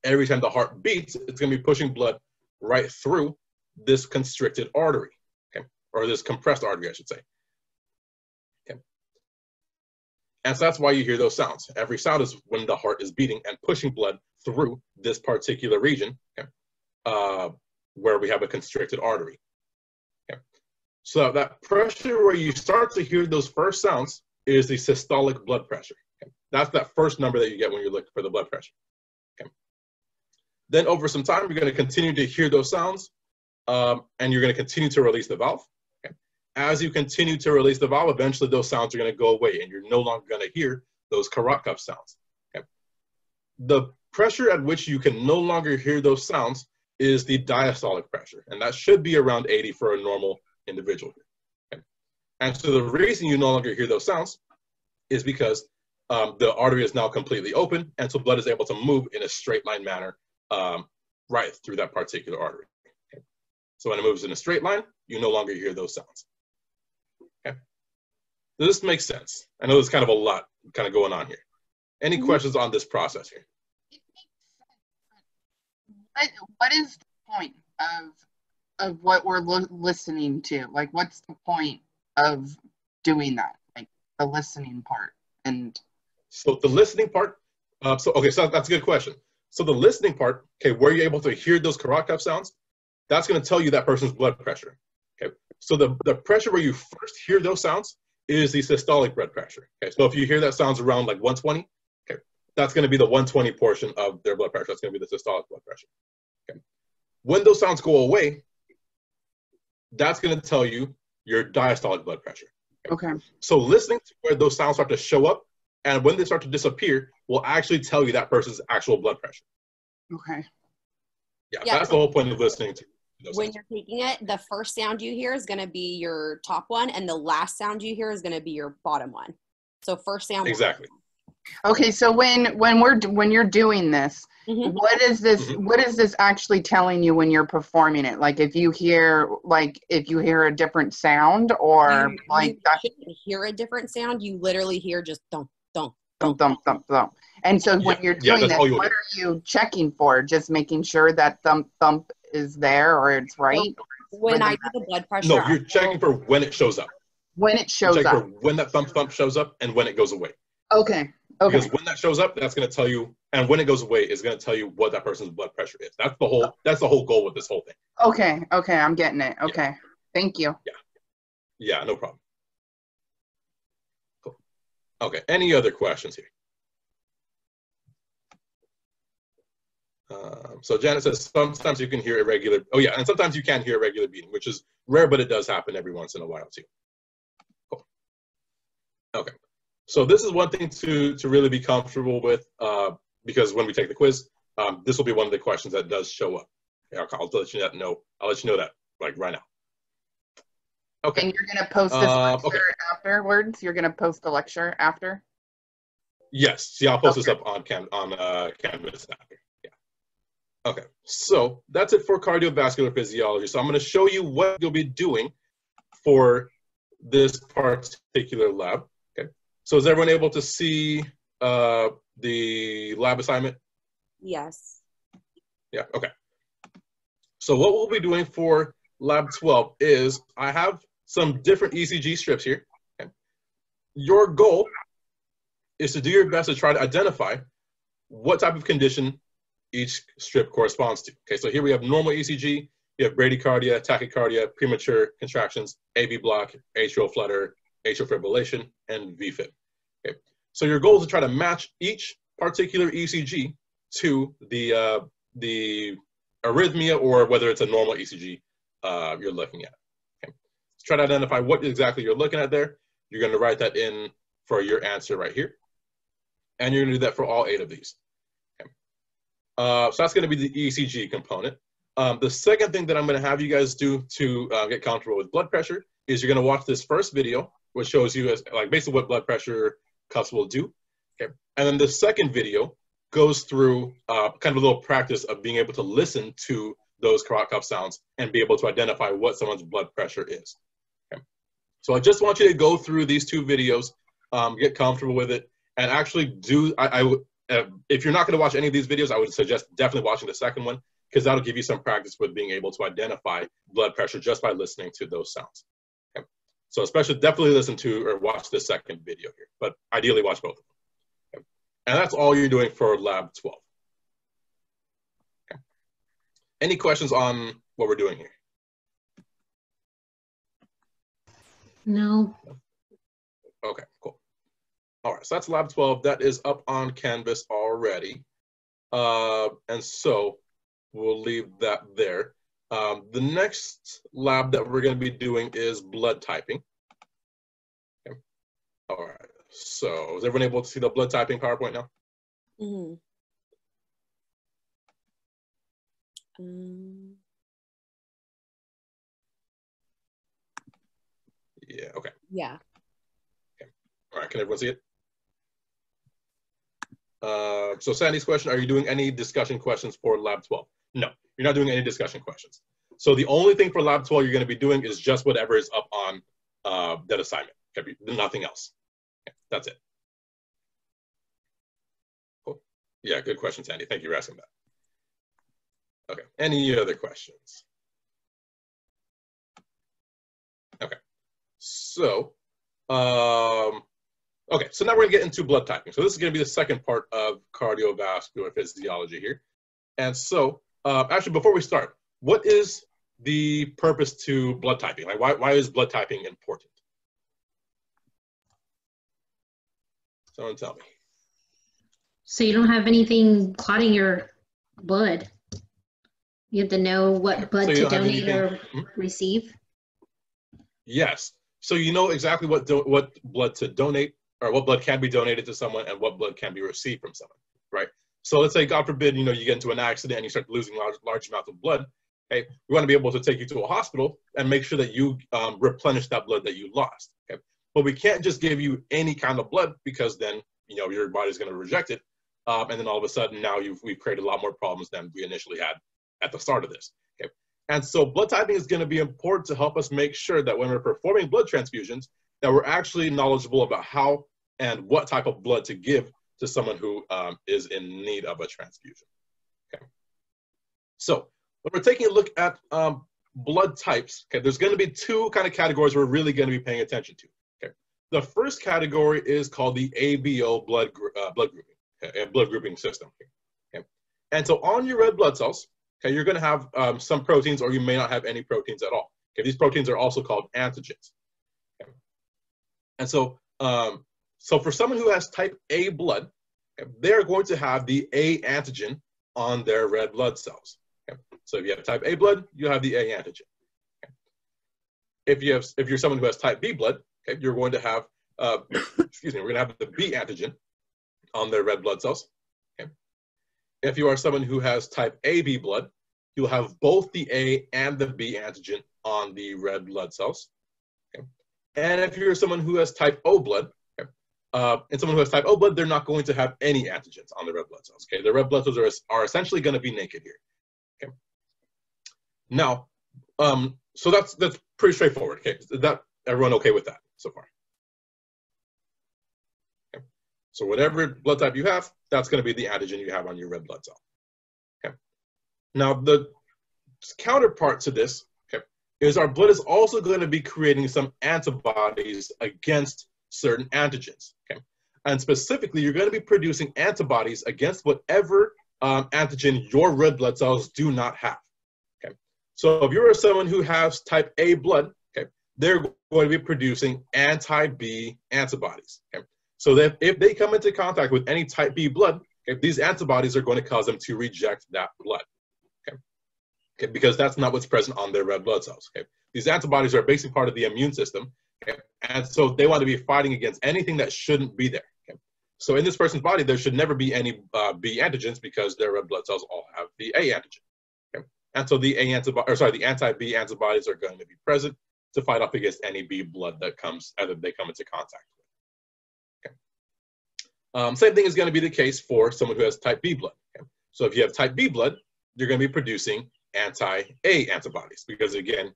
Speaker 1: every time the heart beats, it's going to be pushing blood right through this constricted artery. Or this compressed artery, I should say. Okay. And so that's why you hear those sounds. Every sound is when the heart is beating and pushing blood through this particular region, okay, where we have a constricted artery. Okay. So that pressure where you start to hear those first sounds is the systolic blood pressure. Okay. That's that first number that you get when you're looking for the blood pressure. Okay. Then over some time, you're going to continue to hear those sounds, and you're going to continue to release the valve. As you continue to release the valve, eventually those sounds are going to go away, and you're no longer going to hear those carotid cuff sounds. Okay? The pressure at which you can no longer hear those sounds is the diastolic pressure, and that should be around 80 for a normal individual. Okay? And so the reason you no longer hear those sounds is because the artery is now completely open, and so blood is able to move in a straight line manner right through that particular artery. Okay? So when it moves in a straight line, you no longer hear those sounds. This makes sense. I know there's kind of a lot kind of going on here. Any questions on this process here?
Speaker 2: It makes sense. What is the point of what we're listening to? Like, what's the point of doing that? Like the listening part. And
Speaker 1: so the listening part. So that's a good question. So the listening part, okay, where you're able to hear those carotid cuff sounds, that's going to tell you that person's blood pressure. Okay. So the pressure where you first hear those sounds is the systolic blood pressure. Okay, so if you hear that sounds around like 120, okay, that's going to be the 120 portion of their blood pressure. That's going to be the systolic blood pressure. Okay, when those sounds go away, that's going to tell you your diastolic blood pressure.
Speaker 2: Okay.
Speaker 1: So listening to where those sounds start to show up And when they start to disappear, will actually tell you that person's actual blood pressure.
Speaker 2: Okay.
Speaker 1: Yeah, that's the whole point of listening to those
Speaker 3: When
Speaker 1: sounds.
Speaker 3: you're taking it, the first sound you hear is going to be your top one, and the last sound you hear is going to be your bottom one. So first sound.
Speaker 1: Exactly.
Speaker 2: Okay, so when you're doing this,
Speaker 3: Mhm.
Speaker 2: what is this actually telling you when you're performing it? Like if you hear a different sound, or
Speaker 3: You shouldn't hear a different sound. You literally hear just thump, thump,
Speaker 2: thump, thump, thump, thump. And so when you're doing
Speaker 1: that's
Speaker 2: this,
Speaker 1: all you'll
Speaker 2: what
Speaker 1: hear.
Speaker 2: are you checking for? Just making sure that thump, thump is there or it's right?
Speaker 3: When I do the blood pressure,
Speaker 1: No, you're checking for when it shows up.
Speaker 2: When it
Speaker 1: You're
Speaker 2: shows
Speaker 1: checking
Speaker 2: up.
Speaker 1: for when that thump thump shows up and when it goes away.
Speaker 2: Okay.
Speaker 1: Because when that shows up, that's going to tell you, and when it goes away, is going to tell you what that person's blood pressure is. That's the whole goal with this whole thing.
Speaker 2: Okay, I'm getting it. Okay.
Speaker 1: Yeah.
Speaker 2: Thank you.
Speaker 1: Yeah, no problem. Cool. Okay, any other questions here? So Janet says sometimes you can hear irregular. Oh yeah, and sometimes you can hear irregular beating, which is rare, but it does happen every once in a while too. Cool. Okay, so this is one thing to really be comfortable with, because when we take the quiz, this will be one of the questions that does show up. Yeah, I'll let you know. I'll let you know that like right now. Okay.
Speaker 2: And you're gonna post this lecture afterwards. You're gonna post the lecture after.
Speaker 1: Yes. See, I'll post this up on Canvas after. Okay, so that's it for cardiovascular physiology. So I'm going to show you what you'll be doing for this particular lab. Okay, so is everyone able to see the lab assignment?
Speaker 3: yes.
Speaker 1: Yeah, okay. So what we'll be doing for lab 12 is I have some different ECG strips here. Okay. Your goal is to do your best to try to identify what type of condition each strip corresponds to. Okay, so here we have normal ECG, you have bradycardia, tachycardia, premature contractions, AV block, atrial flutter, atrial fibrillation, and VFib. Okay, so your goal is to try to match each particular ECG to the arrhythmia, or whether it's a normal ECG you're looking at. Okay, so try to identify what exactly you're looking at there. You're going to write that in for your answer right here, and you're going to do that for all 8 of these. So that's going to be the ECG component. The second thing that I'm going to have you guys do to get comfortable with blood pressure is you're going to watch this first video, which shows you like basically what blood pressure cuffs will do. Okay, and then the second video goes through kind of a little practice of being able to listen to those cuff sounds and be able to identify what someone's blood pressure is. Okay, so I just want you to go through these 2 videos, get comfortable with it, and actually do. If you're not going to watch any of these videos, I would suggest definitely watching the second one, because that'll give you some practice with being able to identify blood pressure just by listening to those sounds. Okay? So definitely listen to or watch the second video here, but ideally watch both of them. Okay? And that's all you're doing for lab 12. Okay? Any questions on what we're doing here?
Speaker 4: No.
Speaker 1: Okay, cool. All right, so that's lab 12. That is up on Canvas already. And so we'll leave that there. The next lab that we're going to be doing is blood typing. Okay. All right, so is everyone able to see the blood typing PowerPoint now?
Speaker 3: Mm-hmm.
Speaker 1: Yeah, okay.
Speaker 3: Yeah.
Speaker 1: Okay. All right, can everyone see it? So Sandy's question, are you doing any discussion questions for lab 12? No, you're not doing any discussion questions. So the only thing for lab 12 you're going to be doing is just whatever is up on that assignment. Okay, nothing else. Okay, that's it. Cool. Yeah, good question, Sandy. Thank you for asking that. Okay, any other questions? Okay, so okay, so now we're gonna get into blood typing. So this is gonna be the second part of cardiovascular physiology here. And so actually, before we start, what is the purpose to blood typing? Like why is blood typing important? Someone tell me.
Speaker 4: So you don't have anything clotting your blood. You have to know what blood to donate or receive.
Speaker 1: Yes. So you know exactly what blood to donate or what blood can be donated to someone and what blood can be received from someone, right? So let's say, God forbid, you get into an accident and you start losing large amounts of blood. Okay, we want to be able to take you to a hospital and make sure that you replenish that blood that you lost. Okay, but we can't just give you any kind of blood, because then your body's going to reject it, and then all of a sudden now we've created a lot more problems than we initially had at the start of this. Okay, and so blood typing is going to be important to help us make sure that when we're performing blood transfusions, that we're actually knowledgeable about how and what type of blood to give to someone who is in need of a transfusion. Okay, so when we're taking a look at blood types, okay, there's going to be two kind of categories we're really going to be paying attention to. Okay, the first category is called the ABO blood grouping, okay, blood grouping system. Okay, and so on your red blood cells, okay, you're going to have some proteins, or you may not have any proteins at all. Okay, these proteins are also called antigens. Okay, and so so for someone who has type A blood, okay, they're going to have the A antigen on their red blood cells. Okay, so if you have type A blood, you have the A antigen. Okay. If you're someone who has type B blood, okay, you're going to have we're going to have the B antigen on their red blood cells. Okay. If you are someone who has type AB blood, you'll have both the A and the B antigen on the red blood cells. Okay. And if you're someone who has type O blood, okay, and someone who has type O blood, they're not going to have any antigens on the red blood cells. Okay, the red blood cells are essentially going to be naked here. Okay. Now, so that's pretty straightforward. Okay, is that everyone okay with that so far? Okay. So whatever blood type you have, that's going to be the antigen you have on your red blood cell. Okay. Now the counterpart to this, okay, is our blood is also going to be creating some antibodies against certain antigens. Okay, and specifically, you're going to be producing antibodies against whatever antigen your red blood cells do not have. Okay, so if you're someone who has type A blood, okay, they're going to be producing anti-B antibodies. Okay, so that if they come into contact with any type B blood, okay, these antibodies are going to cause them to reject that blood. Okay, okay, because that's not what's present on their red blood cells. Okay, these antibodies are a basic part of the immune system, okay, and so they want to be fighting against anything that shouldn't be there. Okay. So in this person's body, there should never be any B antigens, because their red blood cells all have the A antigen. Okay. And so the anti-B antibodies are going to be present to fight off against any B blood that they come into contact with. Okay. Same thing is going to be the case for someone who has type B blood. Okay. So if you have type B blood, you're going to be producing anti-A antibodies, because again,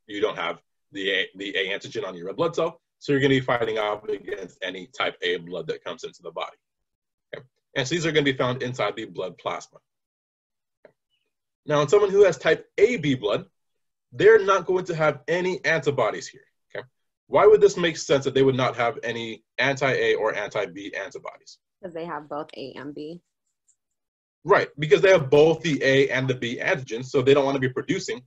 Speaker 1: you don't have the A antigen on your red blood cell. So you're going to be fighting off against any type A blood that comes into the body. Okay. And so these are going to be found inside the blood plasma. Okay. Now, in someone who has type AB blood, they're not going to have any antibodies here. Okay. Why would this make sense that they would not have any anti-A or anti-B antibodies?
Speaker 3: Because they have both A and B.
Speaker 1: Right, because they have both the A and the B antigens, so they don't want to be producing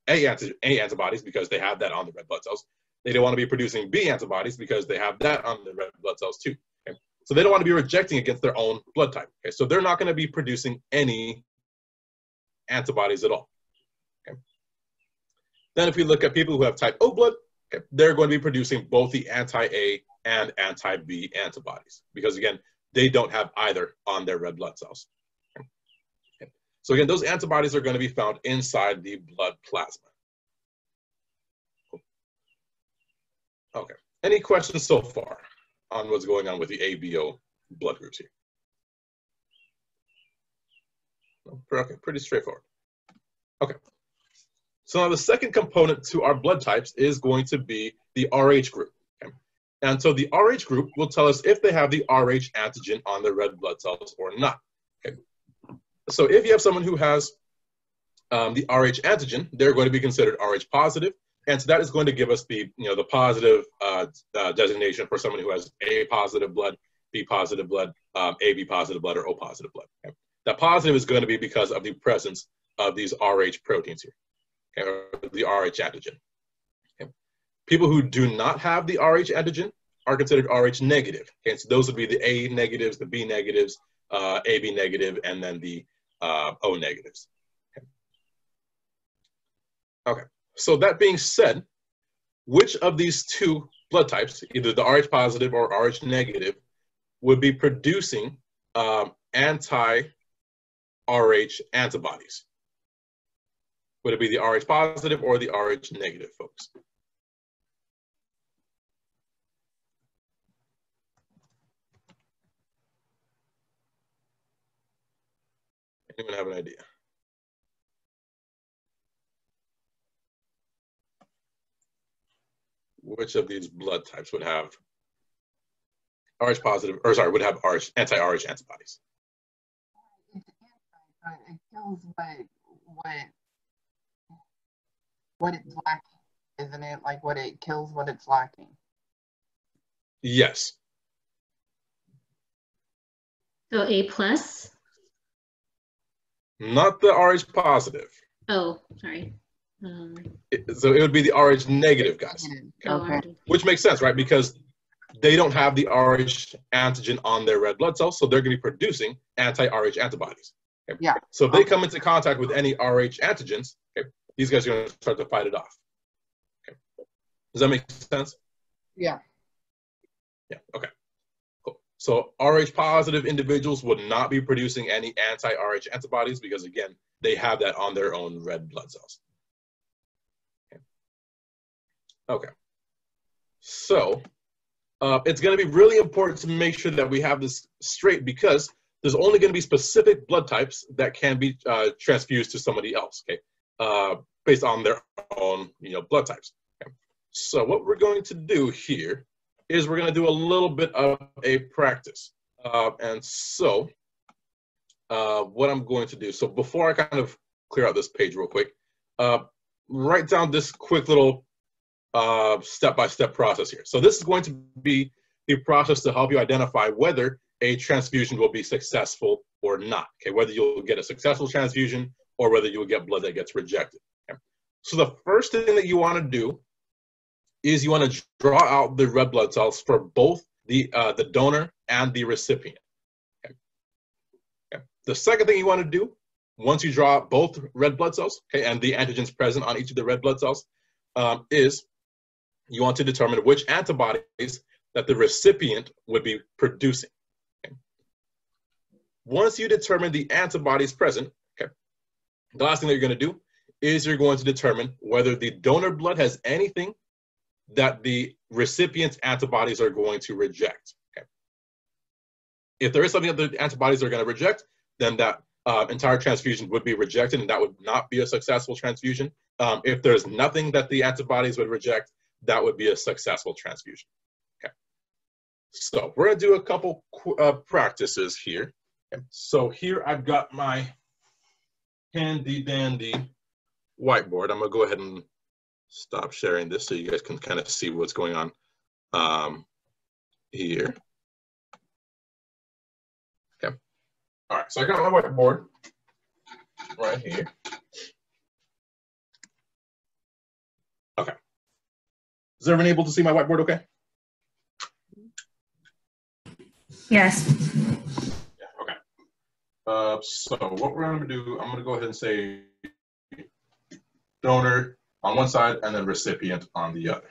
Speaker 1: A antibodies because they have that on the red blood cells. They don't want to be producing B antibodies because they have that on the red blood cells too. Okay? So they don't want to be rejecting against their own blood type. Okay? So they're not going to be producing any antibodies at all. Okay? Then if we look at people who have type O blood, okay, they're going to be producing both the anti-A and anti-B antibodies, because again, they don't have either on their red blood cells. Okay? Okay. So again, those antibodies are going to be found inside the blood plasma. Okay. Any questions so far on what's going on with the ABO blood groups here? Okay, pretty straightforward. Okay. So now the second component to our blood types is going to be the RH group. Okay? And so the RH group will tell us if they have the RH antigen on their red blood cells or not. Okay. So if you have someone who has the RH antigen, they're going to be considered RH positive. And so that is going to give us the positive designation for someone who has A positive blood, B positive blood, AB positive blood, or O positive blood. Okay? That positive is going to be because of the presence of these RH proteins here, okay, or the RH antigen. Okay? People who do not have the RH antigen are considered RH negative. Okay? So those would be the A negatives, the B negatives, AB negative, and then the O negatives. Okay. Okay. So that being said, which of these two blood types, either the Rh positive or Rh negative, would be producing anti-Rh antibodies. Would it be the Rh positive or the Rh negative, folks? Anyone have an idea? Which of these blood types would have Rh positive, or sorry, would have anti-Rh antibodies?
Speaker 2: It kills what it's lacking, isn't it? Like what it kills what it's lacking.
Speaker 1: Yes.
Speaker 4: So A plus?
Speaker 1: Not the Rh positive.
Speaker 4: Oh, sorry.
Speaker 1: So it would be the Rh negative guys.
Speaker 2: Okay.
Speaker 1: Which makes sense, right? Because they don't have the Rh antigen on their red blood cells, so they're going to be producing anti-Rh antibodies. Okay?
Speaker 2: Yeah.
Speaker 1: So if they come into contact with any Rh antigens, okay, these guys are going to start to fight it off. Okay. Does that make sense?
Speaker 2: Yeah.
Speaker 1: Yeah. Okay. Cool. So Rh positive individuals would not be producing any anti-Rh antibodies because, again, they have that on their own red blood cells. Okay. So it's going to be really important to make sure that we have this straight because there's only going to be specific blood types that can be transfused to somebody else, okay, based on their own, blood types. Okay? So what we're going to do here is we're going to do a little bit of a practice. And so what I'm going to do, so before I kind of clear out this page real quick, write down this quick little step-by-step process here. So this is going to be the process to help you identify whether a transfusion will be successful or not, okay, whether you'll get a successful transfusion or whether you'll get blood that gets rejected. Okay? So the first thing that you want to do is you want to draw out the red blood cells for both the donor and the recipient. Okay? Okay. The second thing you want to do, once you draw out both red blood cells, okay, and the antigens present on each of the red blood cells, is you want to determine which antibodies that the recipient would be producing. Okay? Once you determine the antibodies present, okay, the last thing that you're going to do is you're going to determine whether the donor blood has anything that the recipient's antibodies are going to reject. Okay? If there is something that the antibodies are going to reject, then that entire transfusion would be rejected, and that would not be a successful transfusion. If there's nothing that the antibodies would reject, that would be a successful transfusion. Okay. So we're going to do a couple practices here. Okay. So here I've got my handy dandy whiteboard. I'm going to go ahead and stop sharing this so you guys can kind of see what's going on here. Okay. All right, so I got my whiteboard right here. Okay. Is everyone able to see my whiteboard okay?
Speaker 5: Yes.
Speaker 1: Yeah, okay. So what we're going to do, I'm going to go ahead and say donor on one side and then recipient on the other.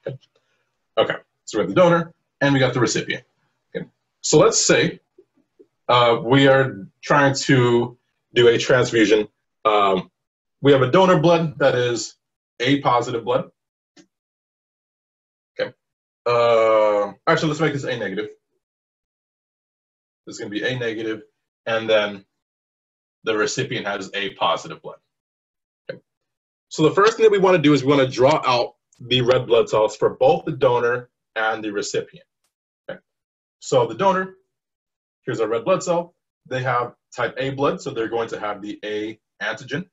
Speaker 1: Okay. Okay. So we have the donor and we got the recipient. Okay. So let's say we are trying to do a transfusion. We have a donor blood that is A positive blood. Okay. Actually, let's make this A negative. This is going to be A negative, and then the recipient has A positive blood. Okay. So the first thing that we want to do is we want to draw out the red blood cells for both the donor and the recipient. Okay. So the donor, here's our red blood cell. They have type A blood, so they're going to have the A antigen.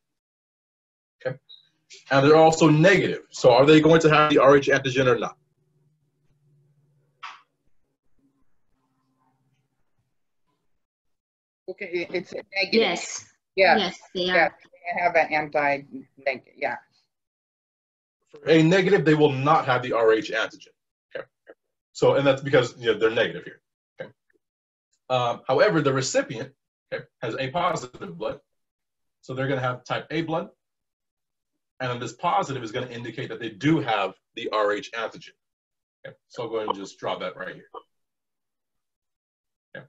Speaker 1: Okay. And they're also negative. So are they going to have the Rh antigen or not?
Speaker 2: Okay, it's a negative.
Speaker 4: Yes.
Speaker 2: Yeah.
Speaker 4: Yes, they
Speaker 2: Yeah,
Speaker 4: are.
Speaker 2: they have an anti-negative. Yeah.
Speaker 1: For A negative, they will not have the Rh antigen. Okay. So, and that's because they're negative here. Okay. However, the recipient, okay, has A positive blood. So they're going to have type A blood. And then this positive is going to indicate that they do have the Rh antigen. Okay. So I'll go ahead and just draw that right here. Okay.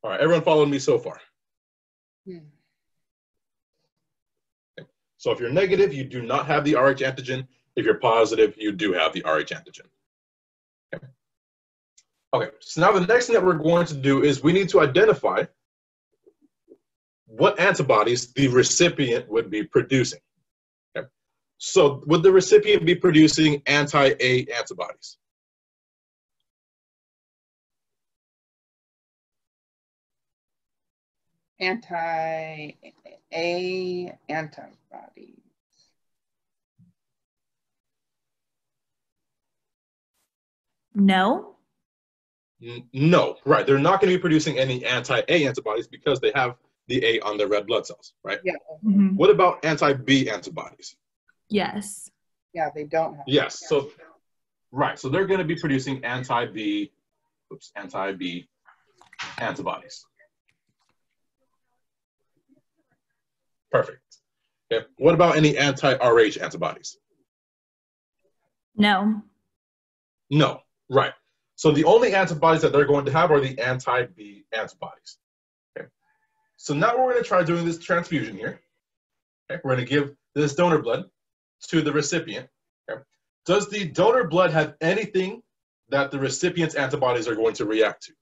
Speaker 1: All right, everyone following me so far?
Speaker 2: Hmm.
Speaker 1: Okay. So if you're negative, you do not have the Rh antigen. If you're positive, you do have the Rh antigen. Okay. Okay, so now the next thing that we're going to do is we need to identify what antibodies the recipient would be producing. Okay. So would the recipient be producing anti-A antibodies?
Speaker 2: Anti-A antibodies.
Speaker 5: No.
Speaker 1: No, right. They're not going to be producing any anti-A antibodies because they have the A on their red blood cells, right?
Speaker 2: Yeah.
Speaker 5: Mhm.
Speaker 1: What about anti-B antibodies?
Speaker 5: Yes.
Speaker 2: Yeah, they don't have.
Speaker 1: Yes. So, right. So they're going to be producing anti-B antibodies. Perfect. Okay. What about any anti-Rh antibodies?
Speaker 5: No.
Speaker 1: No. Right. So the only antibodies that they're going to have are the anti-B antibodies. Okay. So now we're going to try doing this transfusion here. Okay. We're going to give this donor blood to the recipient. Okay. Does the donor blood have anything that the recipient's antibodies are going to react to?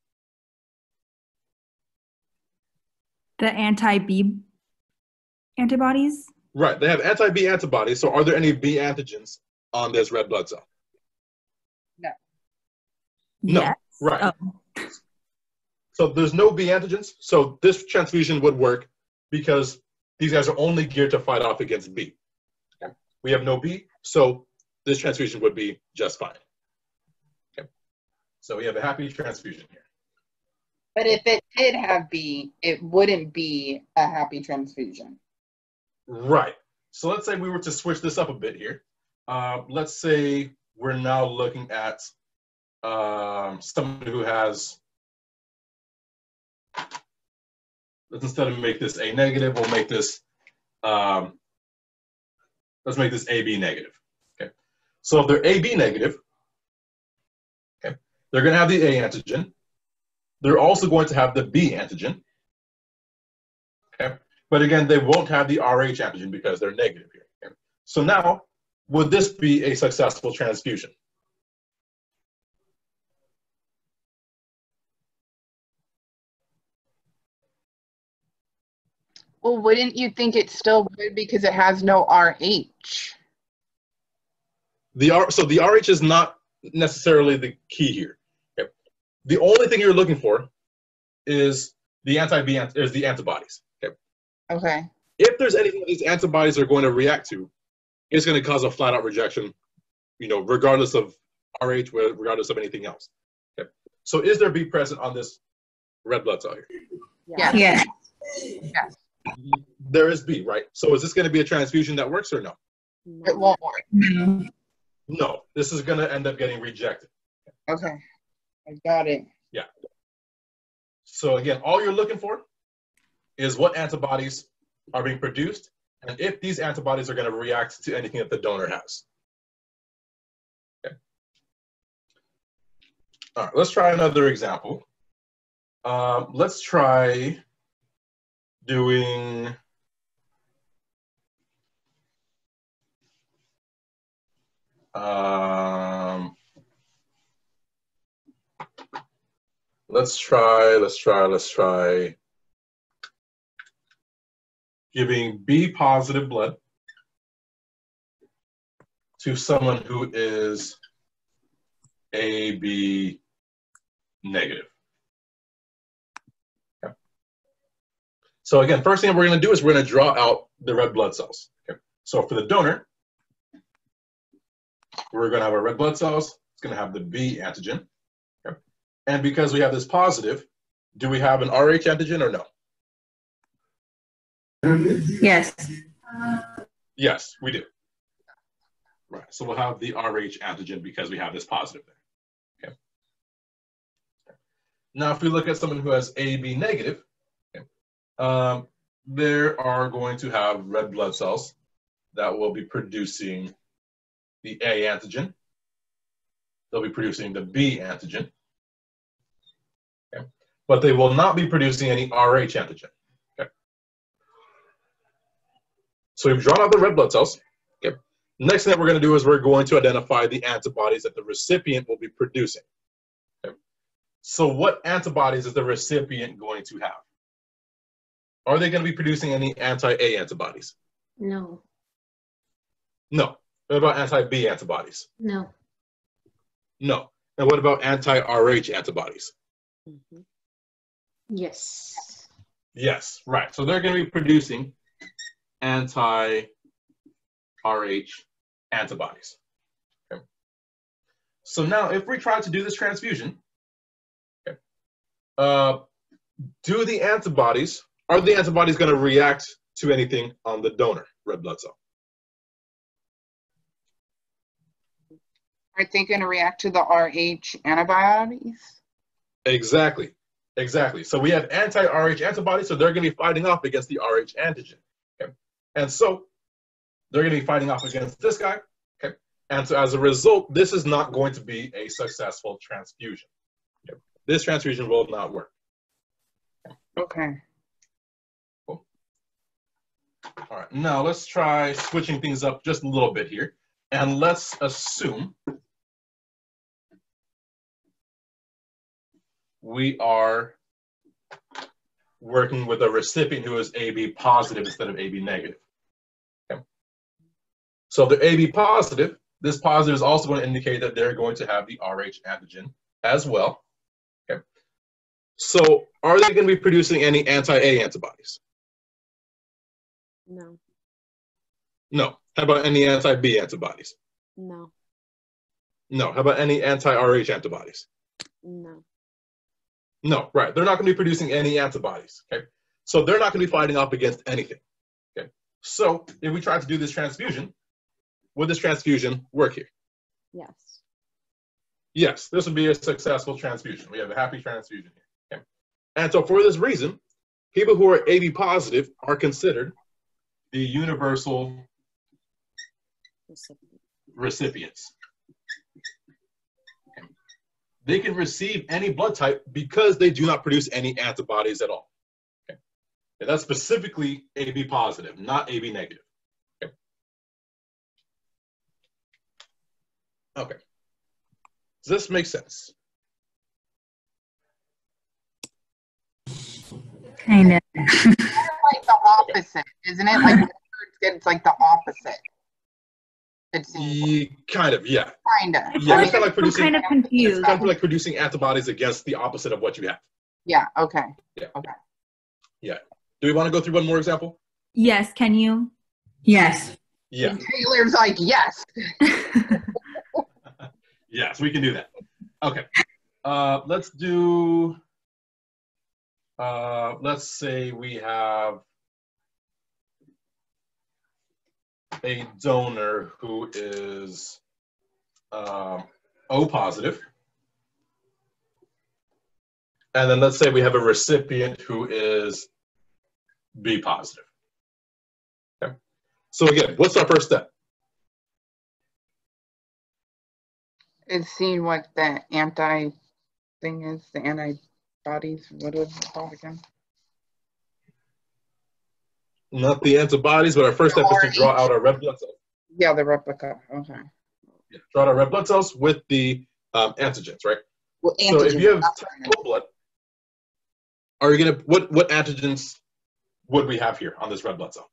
Speaker 5: The anti-B antibodies?
Speaker 1: Right. They have anti-B antibodies. So are there any B antigens on this red blood cell? No.
Speaker 5: Yes.
Speaker 1: Right.
Speaker 5: Oh.
Speaker 1: So there's no B antigens. So this transfusion would work because these guys are only geared to fight off against B. Okay. We have no B, so this transfusion would be just fine. Okay. So we have a happy transfusion here.
Speaker 2: But if it did have B, it wouldn't be a happy transfusion.
Speaker 1: Right. So let's say we were to switch this up a bit here. Let's say we're now looking at someone who has, let's instead of make this A negative, we'll make this, let's make this AB negative. Okay. So if they're AB negative, okay, they're going to have the A antigen. They're also going to have the B antigen. Okay. But again, they won't have the Rh antigen because they're negative here. Okay. So now, would this be a successful transfusion?
Speaker 2: Well, wouldn't you think it still would because it has no RH?
Speaker 1: So the Rh is not necessarily the key here. Okay. The only thing you're looking for is the the antibodies. Okay.
Speaker 2: Okay.
Speaker 1: If there's anything that these antibodies are going to react to, it's going to cause a flat-out rejection, regardless of Rh, regardless of anything else. Okay. So is there B present on this red blood cell here?
Speaker 2: Yes.
Speaker 5: Yes.
Speaker 2: Yes.
Speaker 1: There is B, right? So is this going to be a transfusion that works or no?
Speaker 2: It won't work.
Speaker 5: No.
Speaker 1: No, this is going to end up getting rejected.
Speaker 2: Okay. I got it.
Speaker 1: Yeah. So again, all you're looking for is what antibodies are being produced and if these antibodies are going to react to anything that the donor has. Okay. All right, let's try another example. Let's try doing let's try giving B positive blood to someone who is AB negative. Okay. So again, first thing we're going to do is we're going to draw out the red blood cells. Okay. So for the donor, we're going to have our red blood cells. It's going to have the B antigen. Okay. And because we have this positive, do we have an Rh antigen or no?
Speaker 5: Yes.
Speaker 1: Yes, we do. Right. So we'll have the Rh antigen because we have this positive there. Okay. Now, if we look at someone who has AB negative, okay, they are going to have red blood cells that will be producing the A antigen. They'll be producing the B antigen. Okay. But they will not be producing any Rh antigen. Okay. So we've drawn out the red blood cells. Okay. Next thing that we're going to do is we're going to identify the antibodies that the recipient will be producing. Okay. So what antibodies is the recipient going to have? Are they going to be producing any anti-A antibodies?
Speaker 4: No.
Speaker 1: No. What about anti-B antibodies?
Speaker 4: No.
Speaker 1: No. And what about anti-Rh antibodies?
Speaker 3: Mhm.
Speaker 4: Yes.
Speaker 1: Yes, right. So they're going to be producing anti-Rh antibodies. Okay. So now if we try to do this transfusion, okay, are the antibodies going to react to anything on the donor red blood cell?
Speaker 2: Are they going to react to the Rh antibodies?
Speaker 1: Exactly. Exactly. So we have anti-Rh antibodies, so they're going to be fighting off against the Rh antigen. Okay. And so they're going to be fighting off against this guy. Okay. And so as a result, this is not going to be a successful transfusion. Okay. This transfusion will not work.
Speaker 2: Okay.
Speaker 1: Cool. All right. Now let's try switching things up just a little bit here. And let's assume we are working with a recipient who is AB positive instead of AB negative. Okay. So if they're AB positive, this positive is also going to indicate that they're going to have the Rh antigen as well. Okay. So are they going to be producing any anti-A antibodies?
Speaker 3: No.
Speaker 1: No. How about any anti-B antibodies?
Speaker 3: No.
Speaker 1: No. How about any anti-Rh antibodies?
Speaker 3: No.
Speaker 1: No, right. They're not going to be producing any antibodies. Okay. So they're not going to be fighting off against anything. Okay. So if we try to do this transfusion, would this transfusion work here?
Speaker 3: Yes.
Speaker 1: Yes, this would be a successful transfusion. We have a happy transfusion here. Okay. And so for this reason, people who are AB positive are considered the universal recipients. Okay. They can receive any blood type because they do not produce any antibodies at all. Okay. And that's specifically AB positive, not AB negative. Okay. Okay. Does this make sense?
Speaker 5: Kind of.
Speaker 2: It's like the opposite, isn't it? Like it's like the opposite. It seems
Speaker 1: Kind of, yeah.
Speaker 2: kind of.
Speaker 1: Yeah, it's kind of like producing,
Speaker 5: kind of confused.
Speaker 1: it's kind of like producing antibodies against the opposite of what you have.
Speaker 2: Yeah. Okay.
Speaker 1: Yeah.
Speaker 2: Okay.
Speaker 1: Yeah. Do we want to go through one more example?
Speaker 5: Yes, can you?
Speaker 6: Yes.
Speaker 1: Yeah.
Speaker 2: And Taylor's like, yes.
Speaker 1: Yes, we can do that. Okay. Let's do, let's say we have a donor who is O positive. And then let's say we have a recipient who is B positive. Okay. So again, what's our first step?
Speaker 2: It's seeing what the anti thing is, the antibodies. What is it called again?
Speaker 1: Not the antibodies, but our first step is to draw out our red blood cells.
Speaker 2: Yeah, the replica. Okay.
Speaker 1: Yeah, draw out our red blood cells with the antigens, right?
Speaker 2: Well,
Speaker 1: So if
Speaker 2: antigens,
Speaker 1: you have
Speaker 2: not
Speaker 1: type O blood, are you gonna what antigens would we have here on this red blood cell?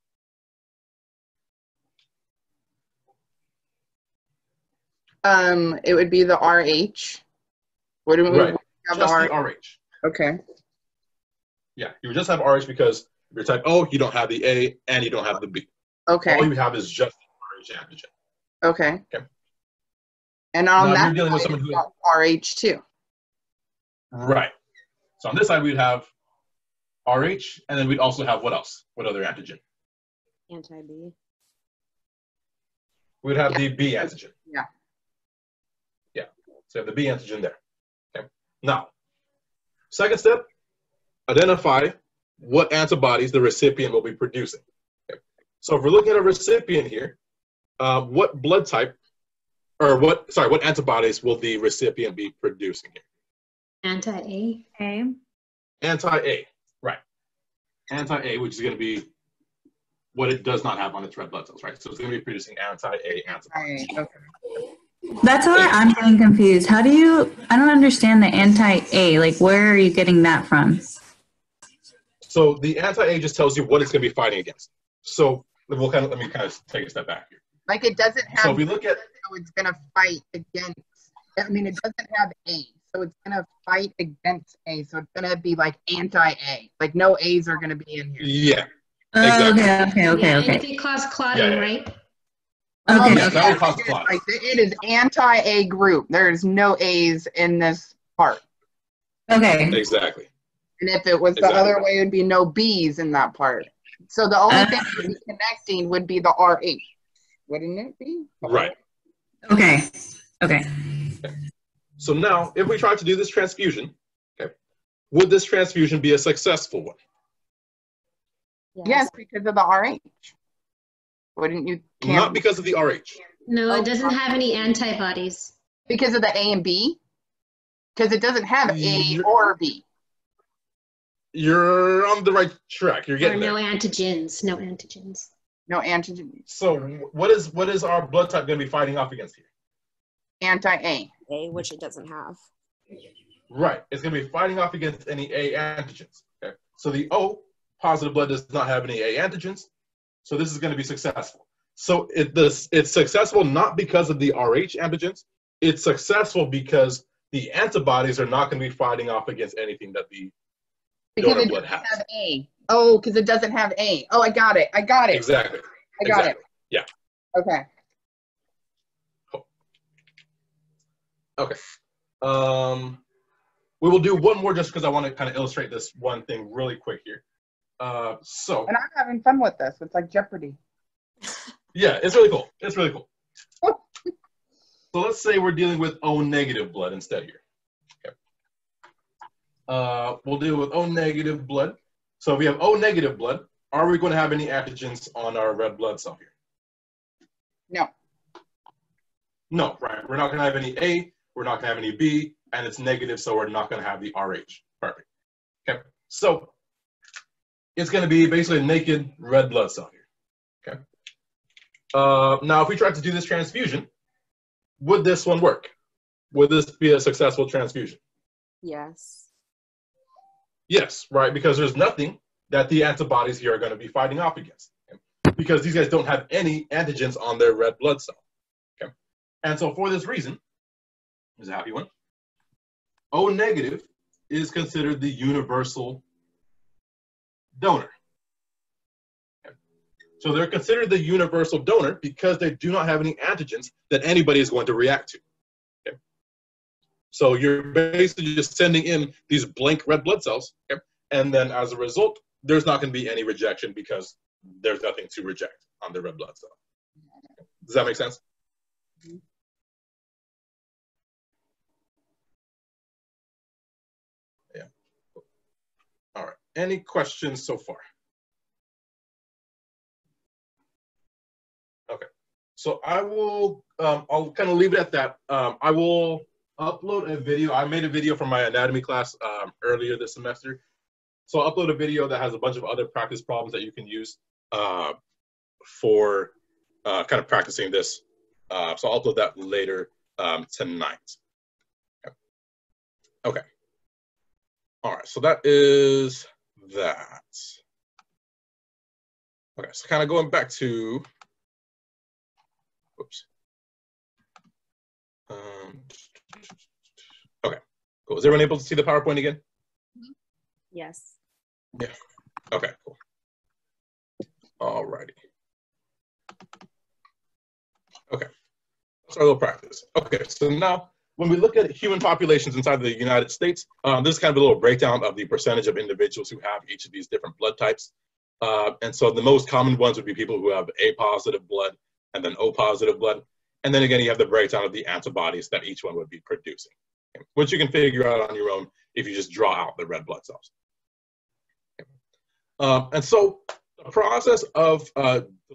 Speaker 2: it would be the RH. What do we
Speaker 1: Right.
Speaker 2: have?
Speaker 1: Just
Speaker 2: the
Speaker 1: the RH.
Speaker 2: Okay.
Speaker 1: Yeah, you would just have RH because if you're type O, you don't have the A and you don't have the B.
Speaker 2: Okay.
Speaker 1: All you have is just the RH antigen.
Speaker 2: Okay.
Speaker 1: Okay.
Speaker 2: And on
Speaker 1: Now, if
Speaker 2: that
Speaker 1: you're dealing with
Speaker 2: side,
Speaker 1: someone who-
Speaker 2: we've got RH too.
Speaker 1: Right. So on this side, we'd have RH, and then we'd also have what else? What other antigen?
Speaker 3: Anti-B.
Speaker 1: We'd have the B antigen.
Speaker 2: Yeah.
Speaker 1: Yeah. So you have the B antigen there. Okay. Now, second step, identify what antibodies the recipient will be producing. Okay. So if we're looking at a recipient here, what blood type, or what antibodies will the recipient be producing here?
Speaker 4: Anti-A.
Speaker 5: A.
Speaker 1: Anti-A, right. Anti-A, which is going to be what it does not have on its red blood cells, right? So it's going to be producing anti-A antibodies.
Speaker 2: Okay.
Speaker 5: That's why I'm getting confused. How do you, I don't understand the anti-A. Like, where are you getting that from?
Speaker 1: So the anti-A just tells you what it's going to be fighting against. So let me kind of take a step back here.
Speaker 2: Like it doesn't have.
Speaker 1: So if we look at,
Speaker 2: so it's gonna fight against. I mean, it doesn't have A, so it's gonna fight against A. So it's gonna be like anti-A. Like no A's are gonna be in here.
Speaker 1: yeah.
Speaker 5: Exactly.
Speaker 1: Exactly.
Speaker 5: Okay.
Speaker 4: And if it causes clotting, right?
Speaker 5: Okay.
Speaker 1: Yeah, that would cause clotting.
Speaker 2: Like it is anti-A group. There's no A's in this part.
Speaker 5: Okay.
Speaker 1: Exactly.
Speaker 2: And if it was the other way, it would be no B's in that part. So the only thing that would be connecting would be the RH. Wouldn't it be?
Speaker 1: Right.
Speaker 5: Okay.
Speaker 1: So now, if we try to do this transfusion, okay, would this transfusion be a successful one?
Speaker 2: Yes, because of the RH. Wouldn't you?
Speaker 1: Not because of the RH.
Speaker 4: No, it doesn't have any antibodies.
Speaker 2: Because of the A and B? Because it doesn't have A or B.
Speaker 1: You're on the right track. You're getting
Speaker 4: no
Speaker 1: there.
Speaker 4: antigens. No antigens.
Speaker 2: No antigen.
Speaker 1: So what is our blood type going to be fighting off against here?
Speaker 2: Anti-A.
Speaker 3: A, which it doesn't have.
Speaker 1: Right. It's going to be fighting off against any A antigens. Okay. So the O positive blood does not have any A antigens. So this is going to be successful. So it's successful not because of the RH antigens. It's successful because the antibodies are not going to be fighting off against anything that the donor blood has.
Speaker 2: Have A. Oh, because it doesn't have A. Oh, I got it.
Speaker 1: Exactly.
Speaker 2: I got it.
Speaker 1: Yeah.
Speaker 2: Okay.
Speaker 1: Cool. Okay. We will do one more just because I want to kind of illustrate this one thing really quick here.
Speaker 2: And I'm having fun with this. It's like Jeopardy.
Speaker 1: Yeah, it's really cool. So let's say we're dealing with O negative blood instead here. Okay. We'll deal with O negative blood. So if we have O negative blood, are we going to have any antigens on our red blood cell here?
Speaker 2: No.
Speaker 1: No, right. We're not going to have any A, we're not going to have any B, and it's negative, so we're not going to have the RH. Perfect. Okay. So it's going to be basically a naked red blood cell here. Okay. Now, if we try to do this transfusion, would this one work? Would this be a successful transfusion?
Speaker 3: Yes.
Speaker 1: Yes, right, because there's nothing that the antibodies here are going to be fighting off against, okay? Because these guys don't have any antigens on their red blood cell. Okay. And so for this reason, here's a happy one, O negative is considered the universal donor. Okay. So they're considered the universal donor because they do not have any antigens that anybody is going to react to. Okay. So you're basically just sending in these blank red blood cells, okay? And then as a result, there's not going to be any rejection because there's nothing to reject on the red blood cell. Does that make sense? Yeah. All right. Any questions so far? Okay. So I will, I'll kind of leave it at that. I will upload a video. I made a video for my anatomy class earlier this semester. So I'll upload a video that has a bunch of other practice problems that you can use for kind of practicing this. So I'll upload that later tonight. Okay. All right, so that is that. Okay, so kind of going back to, whoops. Okay, cool. Is everyone able to see the PowerPoint again?
Speaker 3: Yes.
Speaker 1: Yeah. Okay, cool. All righty. Okay, that's our little practice. Okay, so now when we look at human populations inside the United States, this is kind of a little breakdown of the percentage of individuals who have each of these different blood types. And so the most common ones would be people who have A positive blood and then O positive blood. And then again, you have the breakdown of the antibodies that each one would be producing, okay, which you can figure out on your own if you just draw out the red blood cells. And so The process of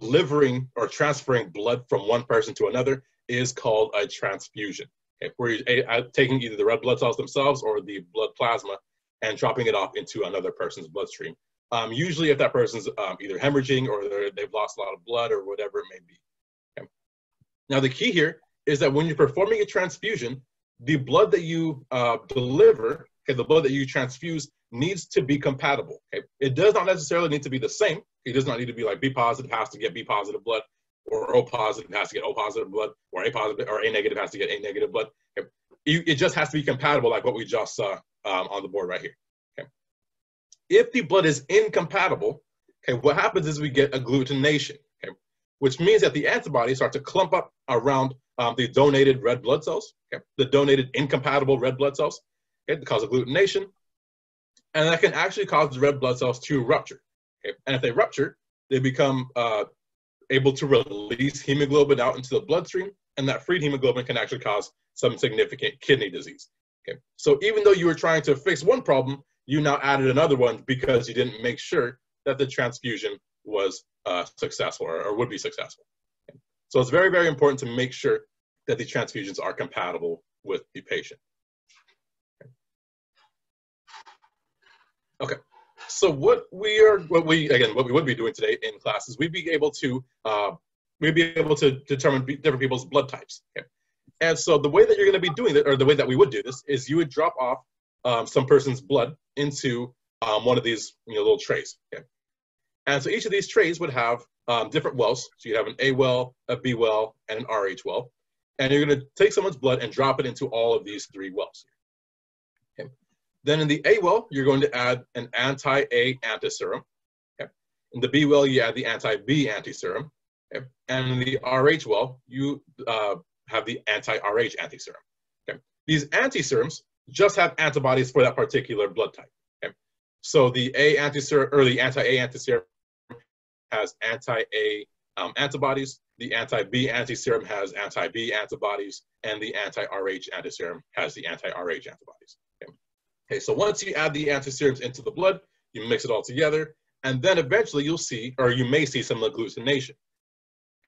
Speaker 1: delivering or transferring blood from one person to another is called a transfusion, okay, where you're taking either the red blood cells themselves or the blood plasma and dropping it off into another person's bloodstream. Usually if that person's either hemorrhaging or they've lost a lot of blood or whatever it may be. Okay. Now the key here is that when you're performing a transfusion, the blood that you deliver, okay, the blood that you transfuse needs to be compatible. Okay? It does not necessarily need to be the same. It does not need to be like B positive has to get B positive blood, or O positive has to get O positive blood, or A positive or A negative has to get A negative blood. Okay? It just has to be compatible, like what we just saw on the board right here. Okay? If the blood is incompatible, okay, what happens is we get agglutination, okay, which means that the antibodies start to clump up around the donated red blood cells, okay, the donated incompatible red blood cells, okay, to cause agglutination, and that can actually cause the red blood cells to rupture. Okay? And if they rupture, they become able to release hemoglobin out into the bloodstream, and that freed hemoglobin can actually cause some significant kidney disease. Okay? So even though you were trying to fix one problem, you now added another one because you didn't make sure that the transfusion was successful or would be successful. Okay? So it's very, very important to make sure that the transfusions are compatible with the patient. Okay, so what we would be doing today in class is we'd be able to determine different people's blood types. Okay? And so the way that you're going to be doing it, or the way that we would do this, is you would drop off some person's blood into one of these little trays. Okay? And so each of these trays would have different wells. So you have an A well, a B well, and an RH well. And you're going to take someone's blood and drop it into all of these three wells. Okay? Then in the A well, you're going to add an anti-A antiserum. Okay? In the B well, you add the anti-B antiserum. Okay? And in the RH well, you have the anti-RH antiserum. Okay? These antiserums just have antibodies for that particular blood type. Okay? So the A antiserum, or the anti-A antiserum, has anti-A antibodies. The anti-B antiserum has anti-B antibodies, and the anti-RH antiserum has the anti-RH antibodies. Okay, so once you add the antiserums into the blood, you mix it all together, and then eventually you'll see, or you may see, some agglutination.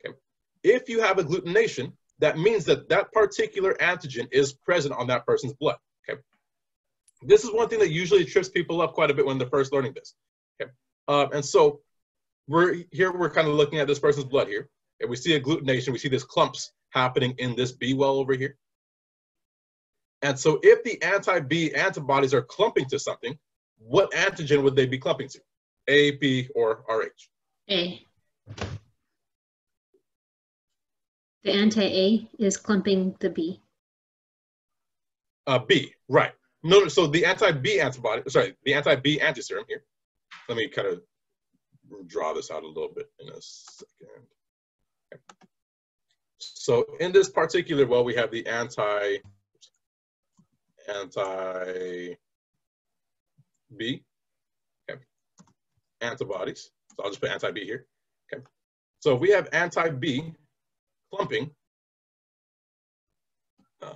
Speaker 1: Okay. If you have agglutination, that means that that particular antigen is present on that person's blood. Okay. This is one thing that usually trips people up quite a bit when they're first learning this. Okay. And so we're kind of looking at this person's blood here, and we see agglutination. We see these clumps happening in this B well over here. And so if the anti-B antibodies are clumping to something, what antigen would they be clumping to? A, B, or RH?
Speaker 4: A. The anti-A is clumping the B.
Speaker 1: B, right. No, so the anti-B antibody, sorry, the anti-B antiserum here. Let me kind of draw this out a little bit in a second. Okay. So in this particular well, we have the anti-B okay, antibodies. So I'll just put anti-B here. Okay. So if we have anti-B clumping, let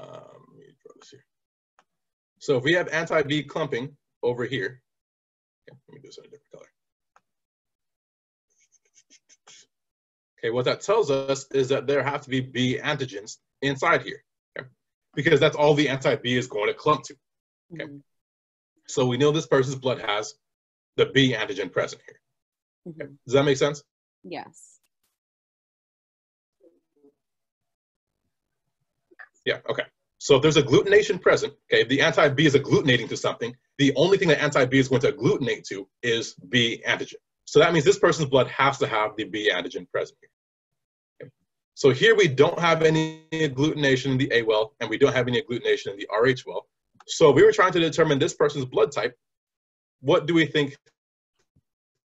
Speaker 1: me draw this here. So if we have anti-B clumping over here, okay, let me do this in a different color. Okay, what that tells us is that there have to be B antigens inside here. Because that's all the anti-B is going to clump to. Okay, so we know this person's blood has the B antigen present here. Okay. Does that make sense?
Speaker 3: Yes.
Speaker 1: Yeah. Okay. So if there's agglutination present, okay, if the anti-B is agglutinating to something, the only thing that anti-B is going to agglutinate to is B antigen. So that means this person's blood has to have the B antigen present here. So here we don't have any agglutination in the A well, and we don't have any agglutination in the RH well. So if we were trying to determine this person's blood type, what do we think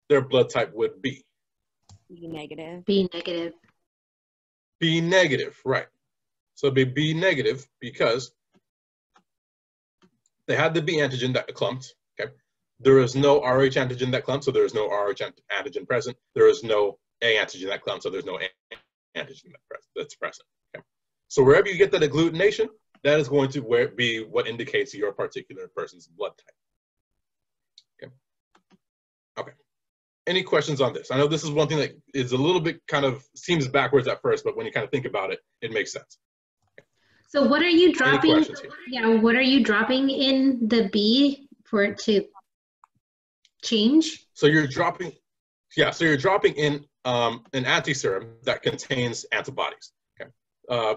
Speaker 1: their blood type would be?
Speaker 3: B negative.
Speaker 4: B negative.
Speaker 1: B negative, right. So it'd be B negative because they had the B antigen that clumped. Okay. There is no RH antigen that clumped, so there is no RH antigen present. There is no A antigen that clumped, so there's no A antigen that's present. Okay. So wherever you get that agglutination, that is going to be what indicates your particular person's blood type. Okay. Okay. any questions on this? I know this is one thing that is a little bit kind of seems backwards at first, but when you kind of think about it, it makes sense.
Speaker 4: So what are you dropping?
Speaker 1: Any questions here?
Speaker 4: Yeah, what are you dropping in the B for it to change?
Speaker 1: So you're dropping, so you're dropping in an antiserum that contains antibodies. Okay.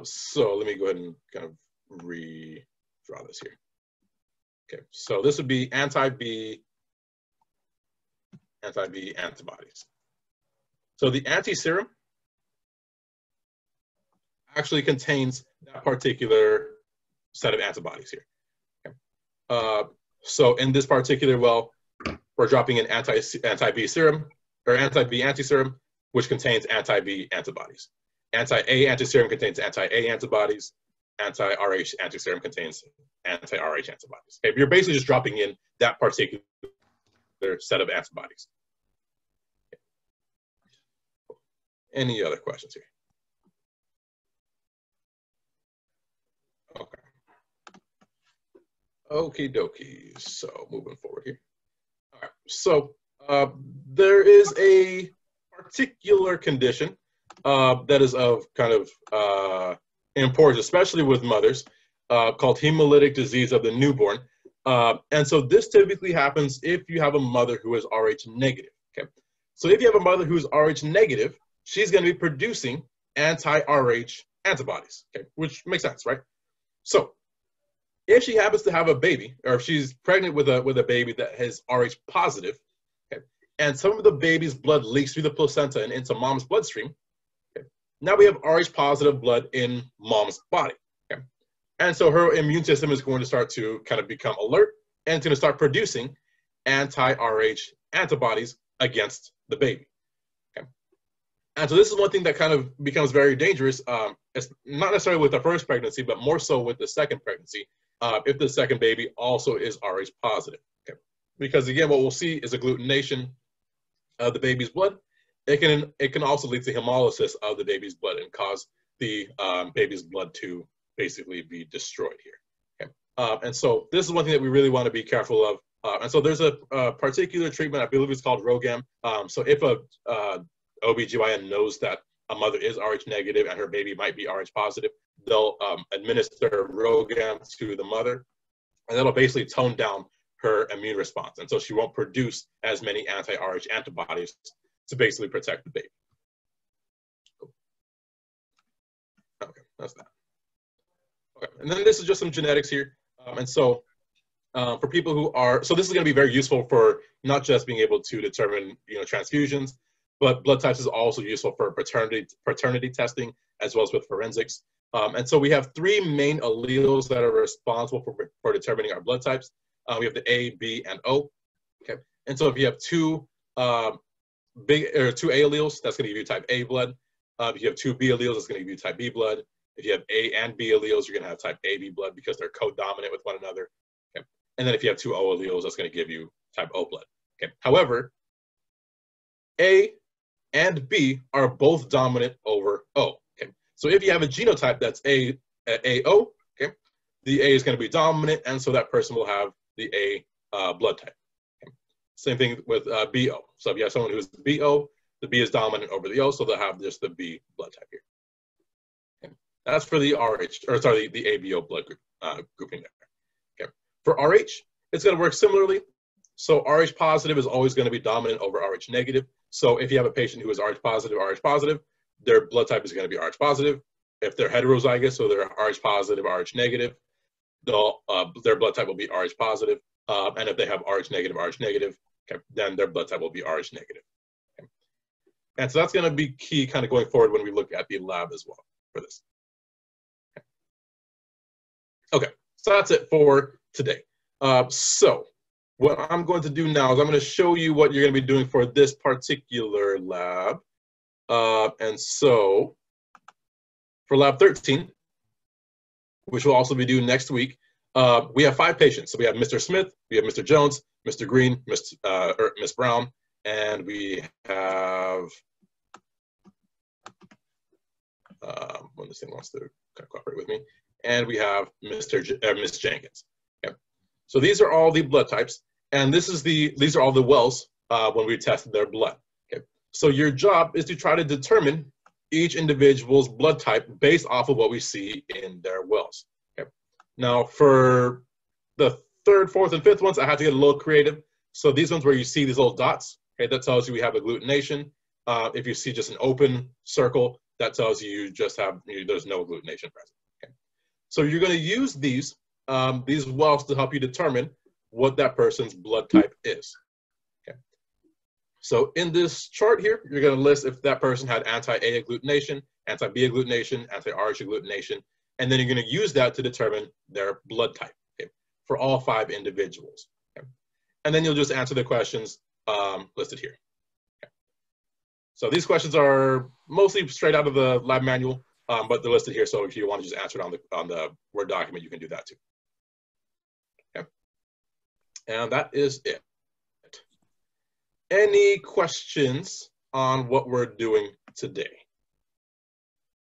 Speaker 1: So let me go ahead and kind of redraw this here. Okay, so this would be anti-B antibodies. So the antiserum actually contains that particular set of antibodies here. Okay. So in this particular well, we're dropping in anti-B serum, or anti-B antiserum, which contains anti-B antibodies. Anti-A antiserum contains anti-A antibodies. Anti-RH antiserum contains anti-RH antibodies. Okay, you're basically just dropping in that particular set of antibodies. Okay. Any other questions here? Okay. Okie dokie. So moving forward here. All right. So there is a particular condition that is of kind of importance, especially with mothers, called hemolytic disease of the newborn. And so this typically happens if you have a mother who is Rh negative. Okay. So if you have a mother who is Rh negative, she's going to be producing anti-Rh antibodies, okay, which makes sense, right? So if she happens to have a baby, or if she's pregnant with a baby that is Rh positive, okay, and some of the baby's blood leaks through the placenta and into mom's bloodstream, okay, now we have Rh positive blood in mom's body. Okay? And so her immune system is going to start to kind of become alert, and it's going to start producing anti-Rh antibodies against the baby. Okay? And so this is one thing that kind of becomes very dangerous. It's not necessarily with the first pregnancy, but more so with the second pregnancy, if the second baby also is Rh positive. Okay? Because again, what we'll see is agglutination of the baby's blood. It can also lead to hemolysis of the baby's blood and cause the baby's blood to basically be destroyed here. Okay? And so this is one thing that we really want to be careful of. And so there's a particular treatment, I believe it's called RhoGAM. So if a OBGYN knows that a mother is Rh negative and her baby might be Rh positive, they'll administer RhoGAM to the mother, and that'll basically tone down her immune response. And so she won't produce as many anti-Rh antibodies to basically protect the baby. Cool. Okay, that's that. Okay, and then this is just some genetics here. And so for people who are, so this is going to be very useful for not just being able to determine, transfusions, but blood types is also useful for paternity testing, as well as with forensics. And so we have three main alleles that are responsible for determining our blood types. We have the A, B, and O. Okay, and so if you have two A alleles, that's going to give you type A blood. If you have two B alleles, it's going to give you type B blood. If you have A and B alleles, you're going to have type AB blood because they're co-dominant with one another. Okay, and then if you have two O alleles, that's going to give you type O blood. Okay, however, A and B are both dominant over O. Okay, so if you have a genotype that's AO, okay, the A is going to be dominant, and so that person will have the A blood type. Okay. Same thing with BO. So if you have someone who's BO, the B is dominant over the O, so they'll have just the B blood type here. Okay. That's for the the ABO blood group, grouping there. Okay. For RH, it's going to work similarly. So RH positive is always going to be dominant over RH negative. So if you have a patient who is RH positive, their blood type is going to be RH positive. If they're heterozygous, so they're RH positive, RH negative, their blood type will be RH positive. And if they have RH negative, okay, then their blood type will be RH negative. Okay. And so that's going to be key kind of going forward when we look at the lab as well for this. Okay, so that's it for today. So what I'm going to do now is I'm going to show you what you're going to be doing for this particular lab. And so for lab 13, which will also be due next week, we have 5 patients. So we have Mr. Smith, we have Mr. Jones, Mr. Green, Miss Brown, and we have, when this thing wants to kind of cooperate with me, and we have Miss Jenkins. Okay. So these are all the blood types, and these are all the wells when we tested their blood. Okay. So your job is to try to determine each individual's blood type based off of what we see in their wells. Okay. Now for the third, fourth, and fifth ones, I had to get a little creative. So these ones where you see these little dots, okay, that tells you we have agglutination. If you see just an open circle, that tells you just have, there's no agglutination present. Okay. So you're going to use these wells to help you determine what that person's blood type is. Okay. So in this chart here, you're going to list if that person had anti-A agglutination, anti-B agglutination, anti-RH agglutination, and then you're going to use that to determine their blood type, okay, for all 5 individuals. Okay. And then you'll just answer the questions listed here. Okay. So these questions are mostly straight out of the lab manual, but they're listed here. So if you want to just answer it on the Word document, you can do that too. Okay. And that is it. Any questions on what we're doing today?